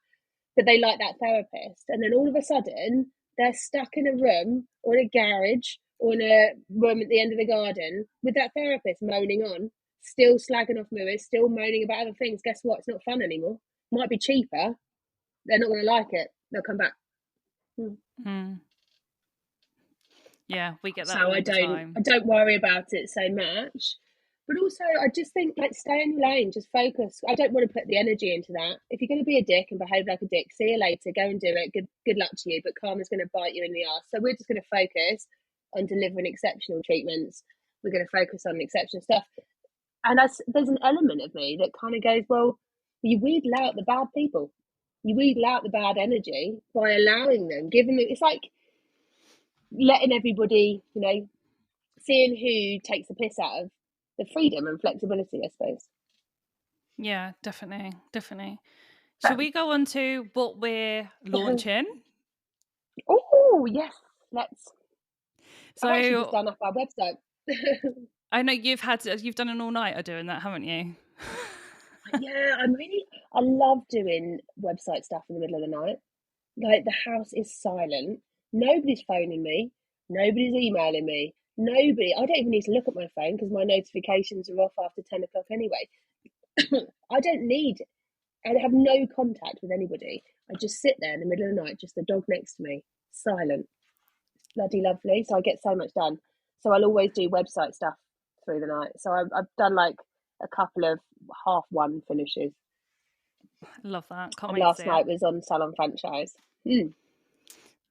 but they like that therapist. And then all of a sudden, they're stuck in a room or in a garage or in a room at the end of the garden with that therapist moaning on, still slagging off Mooeys, still moaning about other things. Guess what? It's not fun anymore. Might be cheaper. They're not going to like it. They'll come back. Hmm. Mm. Yeah, we get that So all I the don't time. I don't worry about it so much. But also I just think, like, stay in your lane, just focus. I don't want to put the energy into that. If you're going to be a dick and behave like a dick, see you later, go and do it. Good luck to you, but karma's going to bite you in the ass. So we're just going to focus on delivering exceptional treatments. We're going to focus on exceptional stuff. And there's an element of me that kind of goes, well, you wheedle out the bad people. You wheedle out the bad energy by allowing them, giving them. It's like letting everybody, seeing who takes the piss out of the freedom and flexibility, I suppose. Yeah, definitely. Definitely. Should But, we go on to what we're launching? oh, yes, let's. I've actually just So done up our website. I know you've done an all-nighter doing that, haven't you? Yeah, I love doing website stuff in the middle of the night. Like, the house is silent. Nobody's phoning me. Nobody's emailing me. I don't even need to look at my phone because my notifications are off after 10 o'clock anyway. I don't need I have no contact with anybody. I just sit there in the middle of the night, just the dog next to me, silent. Bloody lovely. So I get so much done. So I'll always do website stuff through the night. So I've done like a couple of half one finishes. Love that. Can't And wait to see last it. night was on Salon franchise. Mm.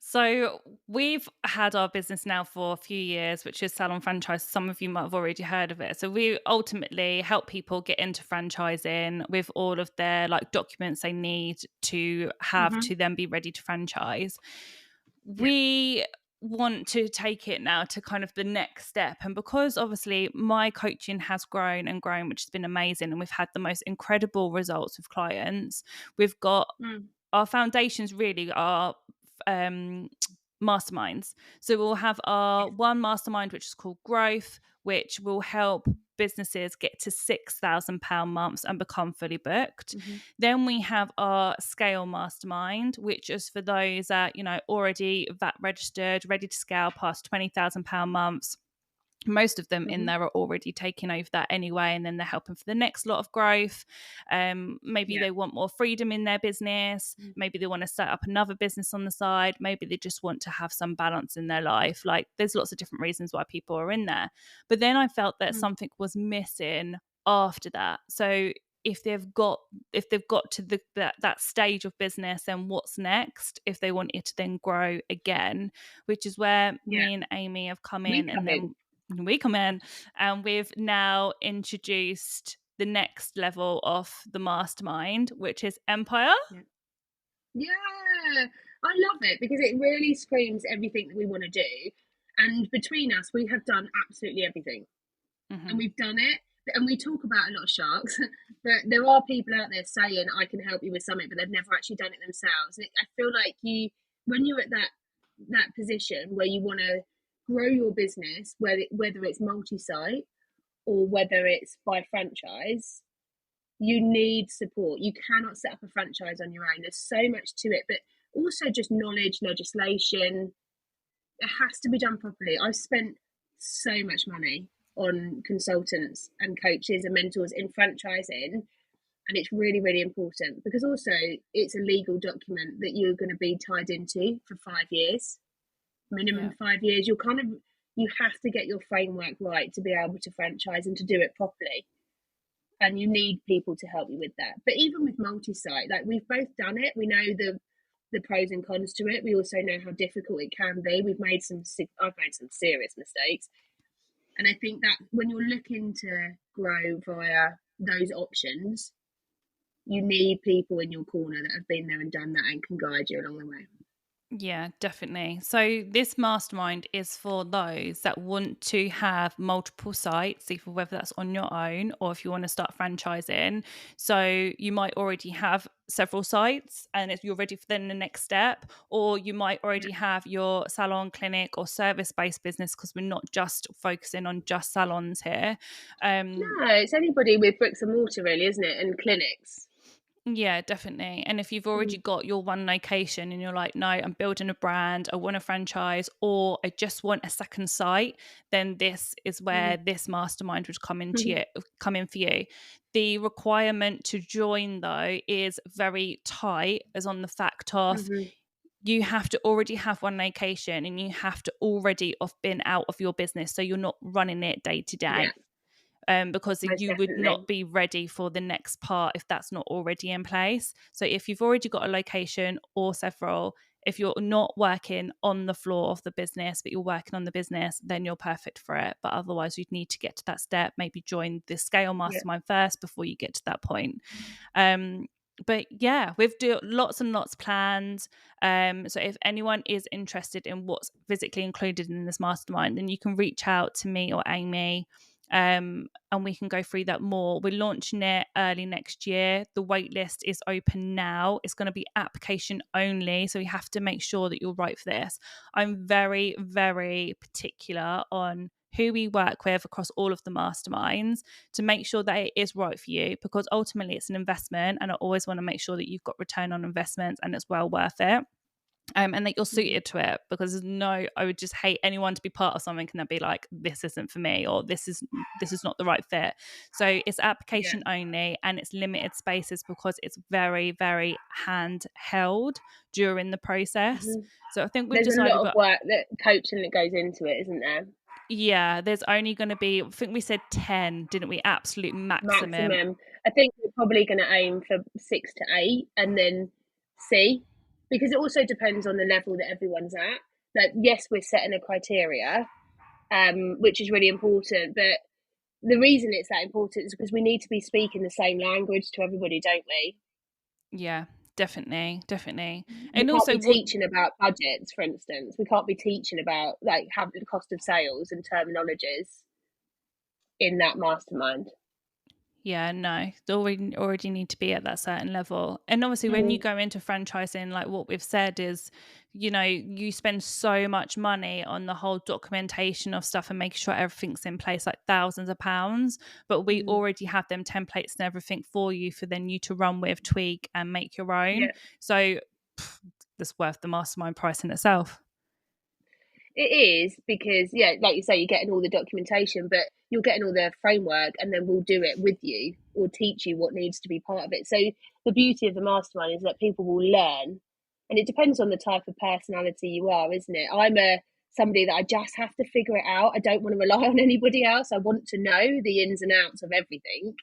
So we've had our business now for a few years, which is Salon Franchise. Some of you might have already heard of it. So we ultimately help people get into franchising with all of their like documents they need to have Mm-hmm. to then be ready to franchise. Yeah. We want to take it now to kind of the next step. And because obviously my coaching has grown and grown, which has been amazing, and we've had the most incredible results with clients, we've got Mm. our foundations really are masterminds. So we'll have our one mastermind, which is called Growth, which will help businesses get to £6,000 months and become fully booked. Mm-hmm. Then we have our scale mastermind, which is for those that, already VAT registered, ready to scale past £20,000 months. Most of them in Mm-hmm. there are already taking over that anyway, and then they're helping for the next lot of growth. Maybe Yeah. they want more freedom in their business. Maybe they want to set up another business on the side. Maybe they just want to have some balance in their life. Like, there's lots of different reasons why people are in there. But then I felt that something was missing after that. So if they've got to that stage of business, then what's next if they want it to then grow again, which is where Yeah. me and Amy have come We in, come and in. then we come in and we've now introduced the next level of the mastermind, which is Empire. Yeah, I love it because it really screams everything that we want to do. And between us, we have done absolutely everything. And we've done it. And we talk about a lot of sharks, but there are people out there saying, I can help you with something, but they've never actually done it themselves. And I feel like when you're at that position where you want to grow your business, whether it's multi-site or whether it's by franchise, you need support. You cannot set up a franchise on your own. There's so much to it, but also just knowledge, legislation. It has to be done properly. I've spent so much money on consultants and coaches and mentors in franchising, and it's really, really important because also it's a legal document that you're going to be tied into for 5 years, minimum 5 years. You have to get your framework right to be able to franchise and to do it properly, and you need people to help you with that. But even with multi-site, like, we've both done it, we know the pros and cons to it. We also know how difficult it can be. I've made some serious mistakes, and I think that when you're looking to grow via those options, you need people in your corner that have been there and done that and can guide you along the way. Yeah, definitely. So this mastermind is for those that want to have multiple sites, either whether that's on your own or if you want to start franchising. So you might already have several sites and you're ready for then the next step, or you might already have your salon, clinic, or service-based business, because we're not just focusing on just salons here. No, it's anybody with bricks and mortar, really, isn't it? And clinics. Yeah, definitely. And if you've already got your one location and you're like, no, I'm building a brand, I want a franchise, or I just want a second site, then this is where this mastermind would come in for you. The requirement to join, though, is very tight, as on the fact of you have to already have one location and you have to already have been out of your business. So you're not running it day to day. Yeah, Because most you would definitely. not be ready for the next part if that's not already in place. So if you've already got a location or several, if you're not working on the floor of the business, but you're working on the business, then you're perfect for it. But otherwise, you'd need to get to that step, maybe join the scale Yeah. mastermind first before you get to that point. But yeah, we've do lots and lots planned. So if anyone is interested in what's physically included in this mastermind, then you can reach out to me or Amy. And we can go through that more. We're launching it early next year. The wait list is open now. It's going to be application only, so you have to make sure that you're right for this. I'm very, very particular on who we work with across all of the masterminds to make sure that it is right for you, because ultimately it's an investment, and I always want to make sure that you've got return on investments and it's well worth it. And that you're suited to it, because I would just hate anyone to be part of something and then be like, this isn't for me, or this is not the right fit. So it's Yeah. application only, and it's limited spaces because it's very, very handheld during the process. So I think we've There's a decided, lot of but work, that coaching that goes into it, isn't there? yeah, there's only going to be, I think we said 10, didn't we? Absolute maximum. Maximum. I think we're probably going to aim for 6 to 8 and then see, because it also depends on the level that everyone's at. Like, yes, we're setting a criteria, which is really important, but the reason it's that important is because we need to be speaking the same language to everybody, don't we? Yeah, definitely, definitely. We And can't also be what teaching about budgets, for instance. We can't be teaching about, like, having the cost of sales and terminologies in that mastermind. Yeah, no, they already need to be at that certain level. And obviously when you Mm, go into franchising, like what we've said is, you spend so much money on the whole documentation of stuff and making sure everything's in place, like thousands of pounds. But we mm, already have them templates and everything for you for then you to run with, tweak and make your own. yeah. So pff, that's worth the mastermind price in itself. It is because, yeah, like you say, you're getting all the documentation, but you're getting all the framework, and then we'll do it with you or teach you what needs to be part of it. So the beauty of the mastermind is that people will learn, and it depends on the type of personality you are, isn't it? I'm a somebody that I just have to figure it out. I don't want to rely on anybody else. I want to know the ins and outs of everything.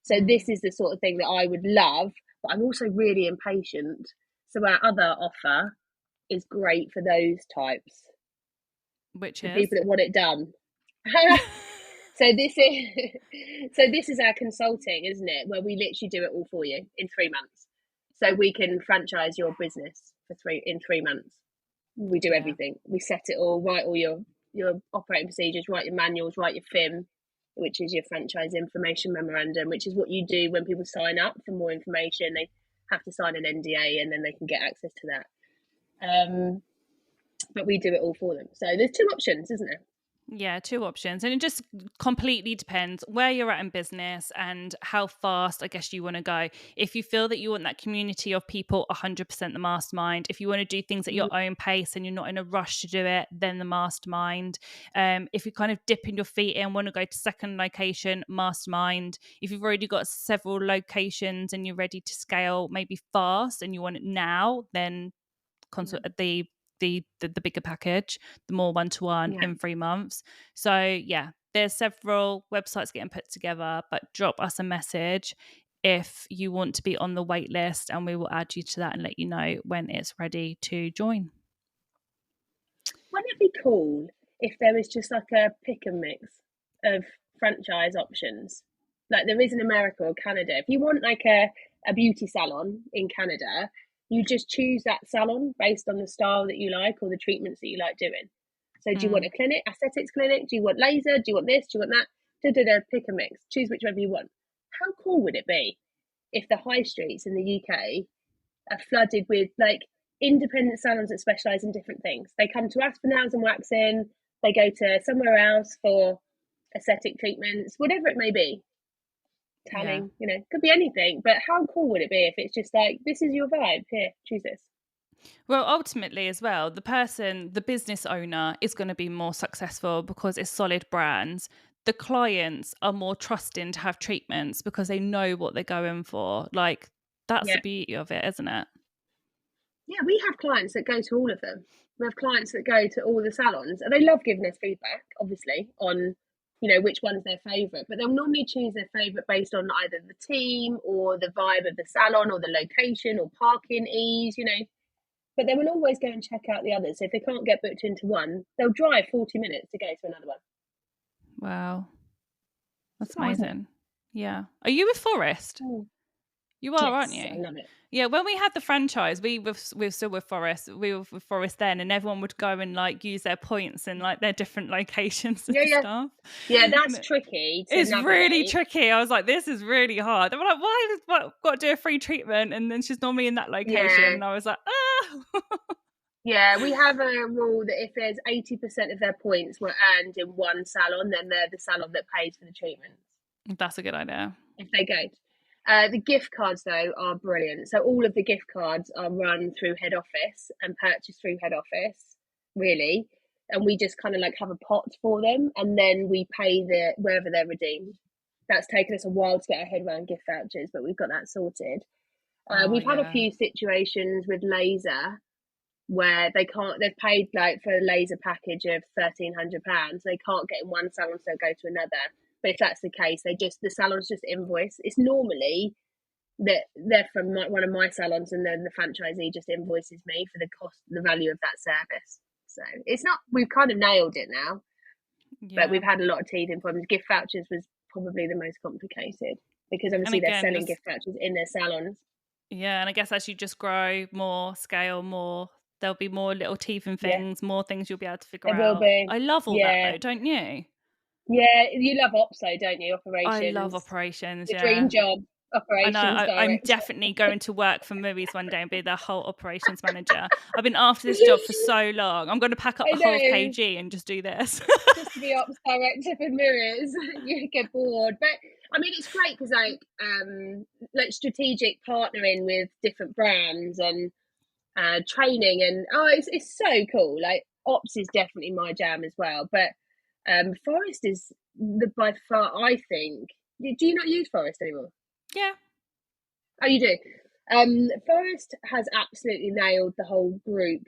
So this Mm. is the sort of thing that I would love, but I'm also really impatient. So our other offer is great for those types, Which the is? people that want it done. So this is our consulting, isn't it? Where we literally do it all for you in 3 months. So we can franchise your business for 3 months. We do Yeah. everything. We set it all, write all your operating procedures, write your manuals, write your FIM, which is your franchise information memorandum, which is what you do when people sign up for more information. They have to sign an NDA and then they can get access to that. But we do it all for them. So there's two options, isn't there? Yeah, two options. And it just completely depends where you're at in business and how fast, I guess, you want to go. If you feel that you want that community of people, 100% the mastermind. If you want to do things at Mm, your own pace and you're not in a rush to do it, then the mastermind. If you're kind of dipping your feet in, want to go to second location, mastermind. If you've already got several locations and you're ready to scale maybe fast and you want it now, then yeah, consult the bigger package, the more one-to-one yeah. in 3 months. So yeah, there's several websites getting put together, but drop us a message if you want to be on the wait list and we will add you to that and let you know when it's ready to join. Wouldn't it be cool if there was just like a pick and mix of franchise options, like there is in America or Canada? If you want like a beauty salon in Canada, you just choose that salon based on the style that you like or the treatments that you like doing. So, do you want Mm, a clinic, aesthetics clinic? Do you want laser? Do you want this? Do you want that? Da da da. Pick a mix. Choose whichever you want. How cool would it be if the high streets in the UK are flooded with like independent salons that specialize in different things? They come to us for nails and waxing, they go to somewhere else for aesthetic treatments, whatever it may be, yeah. tanning, could be anything. But how cool would it be if it's just like, this is your vibe, here, choose this? Well, ultimately, as well, the business owner is going to be more successful because it's solid brands. The clients are more trusting to have treatments because they know what they're going for. Like, that's the Yeah. beauty of it, isn't it? Yeah, we have clients that go to all of them. We have clients that go to all the salons, and they love giving us feedback, obviously, on which one's their favourite. But they'll normally choose their favourite based on either the team or the vibe of the salon or the location or parking ease. But they will always go and check out the others. So if they can't get booked into one, they'll drive 40 minutes to go to another one. Wow. It's That's cool, isn't it? amazing. Yeah. Are you with Forest? Mm. You are, aren't Yes, I you? love it. Yeah, when we had the franchise, we were still with Forest. We were with Forest then, and everyone would go and like use their points in like their different locations Yeah, and yeah. stuff. Yeah, And that's tricky to it's really navigate. tricky. I was like, this is really hard. They were like, why have got to do a free treatment? And then she's normally in that location. Yeah. And I was like, ah. Yeah, we have a rule that if there's 80% of their points were earned in one salon, then they're the salon that pays for the treatments That's a good idea. if they go. The gift cards, though, are brilliant. So all of the gift cards are run through head office and purchased through head office, really. And we just kind of like have a pot for them, and then we pay wherever they're redeemed. That's taken us a while to get our head around gift vouchers, but we've got that sorted. Oh, We've had a yeah. few situations with laser where they've paid like for a laser package of £1,300, they can't get in one salon, so go to another. But if that's the case, the salons just invoice. It's normally that they're from one of my salons, and then the franchisee just invoices me for the cost, the value of that service. So it's not, we've kind of nailed it now, but we've Yeah. had a lot of teething problems. Gift vouchers was probably the most complicated because And obviously they're again, selling just gift vouchers in their salons. yeah, and I guess as you just grow more, scale more, there'll be more little teething Yeah, things, more things you'll be able to figure there will out. be. I love all that Yeah, though, don't you? Yeah, you love ops though, don't you? I love Operations. operations, Your dream yeah. job, I know operations I'm director. definitely going to work for Mooeys one day and be their whole operations manager. I've been after this job for so long. I'm going to pack up I the whole of know. KG and just do this. Just to be ops director for Mooeys, you get bored. But I mean, it's great because like strategic partnering with different brands and training, and it's so cool. Like ops is definitely my jam as well. But Forest is the by far, I think. Do you not use Forest anymore? Yeah. Oh, you do. Forest has absolutely nailed the whole group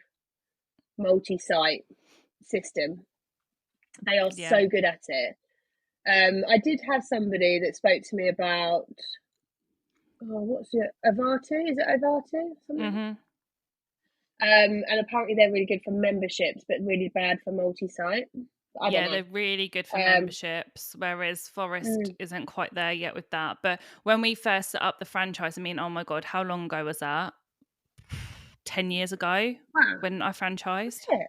multi-site system. They are Yeah. so good at it. I did have somebody that spoke to me about what's it? Avatu? Is it Avatu? Something. Mhm. And apparently they're really good for memberships, but really bad for multi-site. I don't Yeah, know. they're really good for Um, memberships, whereas Forest mm, isn't quite there yet with that. But when we first set up the franchise, I mean, oh my God, how long ago was that? 10 years ago wow, when I that's franchised. it.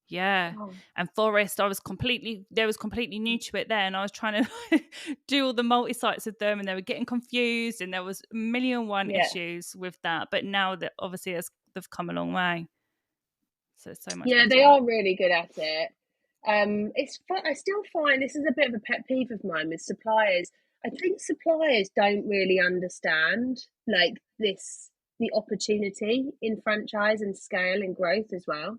Yeah. Oh, And Forest, there was completely new to it then. I was trying to do all the multi sites with them and they were getting confused and there was a million one yeah, issues with that. But now that obviously they've come a long way. So it's so much yeah, they better. are really good at it. It's fun. I still find this is a bit of a pet peeve of mine with suppliers. I think suppliers don't really understand like this the opportunity in franchise and scale and growth as well.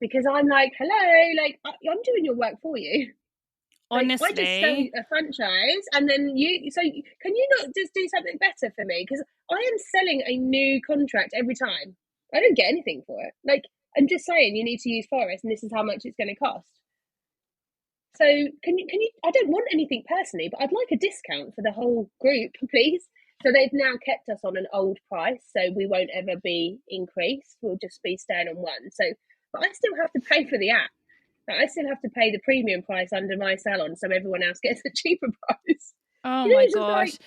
Because I'm like, hello, like I'm doing your work for you. Like I just sell Honestly, a franchise, and then you. So can you not just do something better for me? Because I am selling a new contract every time. I don't get anything for it. Like I'm just saying, you need to use Forest, and this is how much it's going to cost. So can you? I don't want anything personally, but I'd like a discount for the whole group, please. So they've now kept us on an old price, so we won't ever be increased. We'll just be staying on one. So, but I still have to pay for the app. I still have to pay the premium price under my salon, so everyone else gets a cheaper price. oh You know, my it's just like, gosh.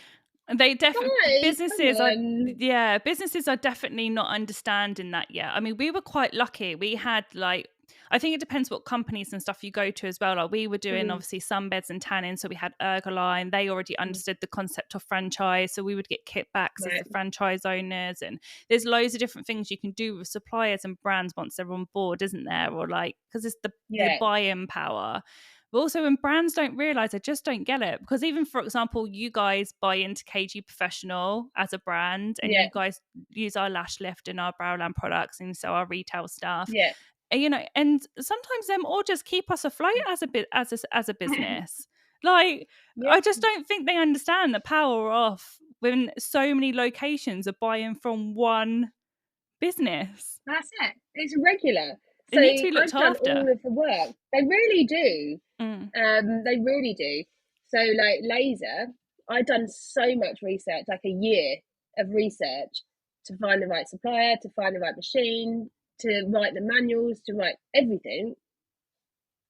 They definitely guys, come businesses are on. yeah, businesses are definitely not understanding that yet. I mean, we were quite lucky. We had like I think it depends what companies and stuff you go to as well. Like we were doing Mm, obviously sunbeds and tanning, so we had Ergoline. They already mm, understood the concept of franchise, so we would get kickbacks as the right. franchise owners. And there's loads of different things you can do with suppliers and brands once they're on board, isn't there? Or like because it's the Yeah, buy-in power. But also, when brands don't realize, I just don't get it. Because even, for example, you guys buy into KG Professional as a brand, and yeah, you guys use our lash lift and our Browland products, and so our retail stuff. yeah. And sometimes them all just keep us afloat as a bit as a business. Like, Yeah, I just don't think they understand the power of when so many locations are buying from one business. that's it. It's regular. It So needs to be looked I've done after. all of the work. They really do. Mm. They really do. So like laser, I've done so much research, like a year of research to find the right supplier, to find the right machine, to write the manuals, to write everything.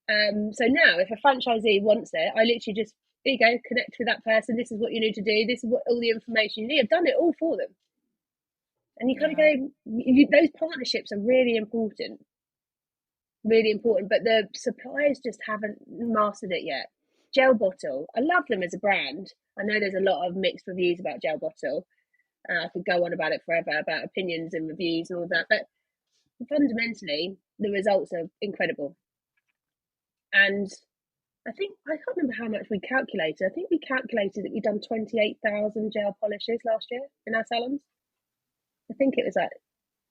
So now if a franchisee wants it, I literally just here you go, connect with that person. This is what you need to do. This is what all the information you need. I've done it all for them. And you kind of Yeah. go, those partnerships are really important, really important. But the suppliers just haven't mastered it yet. Gel Bottle, I love them as a brand. I know there's a lot of mixed reviews about Gel Bottle. I could go on about it forever, about opinions and reviews and all that. But fundamentally, the results are incredible. And I can't remember how much we calculated. I think we calculated that we'd done 28,000 gel polishes last year in our salons. I think it was like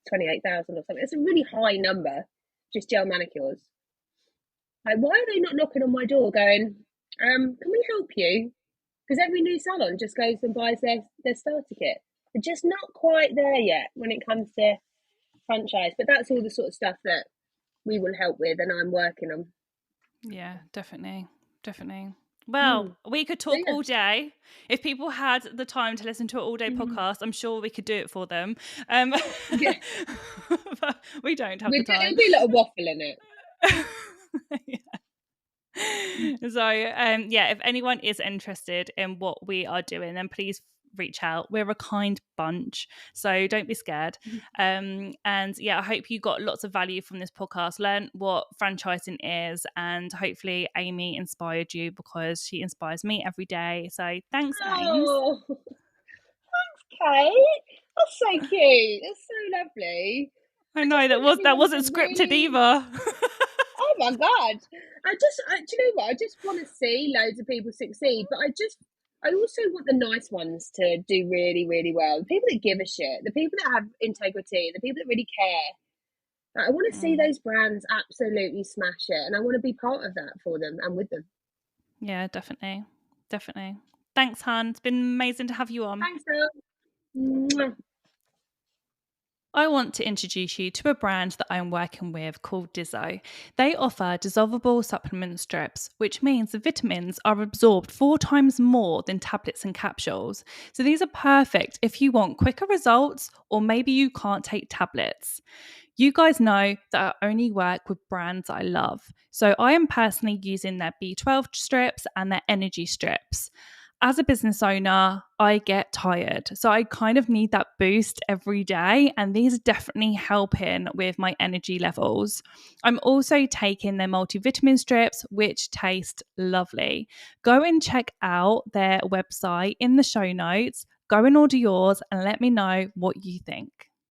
28,000 or something. It's a really high number, just gel manicures. Like, why are they not knocking on my door going, can we help you? Because every new salon just goes and buys their starter kit. They're just not quite there yet when it comes to franchise. But that's all the sort of stuff that we will help with and I'm working on. Yeah, definitely. Definitely. Well, Mm. we could So talk yeah. all day. If people had the time to listen to an all day Mm. podcast, I'm sure we could do it for them. Yeah. But we don't have the time. It'll be a lot of waffle in it. So, yeah, if anyone is interested in what we are doing, then please reach out. We're a kind bunch, so don't be scared. And yeah, I hope you got lots of value from this podcast, learn what franchising is, and hopefully Amy inspired you, because she inspires me every day. So thanks, Ames. Oh, thanks, Kate. That's so cute. That's so lovely. I I just know want that everyone wasn't to scripted really. either. Oh my god! Do you know what? I just want to see loads of people succeed, but I also want the nice ones to do really, really well. The people that give a shit, the people that have integrity, the people that really care. Like, I want to see Mm, those brands absolutely smash it, and I want to be part of that for them and with them. yeah, definitely. Definitely. Thanks, Han. It's been amazing to have you on. Thanks, Bill. Mwah. I want to introduce you to a brand that I'm working with called Dizzo. They offer dissolvable supplement strips, which means the vitamins are absorbed 4 times more than tablets and capsules. So these are perfect if you want quicker results, or maybe you can't take tablets. You guys know that I only work with brands I love. So I am personally using their B12 strips and their energy strips. As a business owner, I get tired. So I kind of need that boost every day. And these are definitely helping with my energy levels. I'm also taking their multivitamin strips, which taste lovely. Go and check out their website in the show notes. Go and order yours and let me know what you think.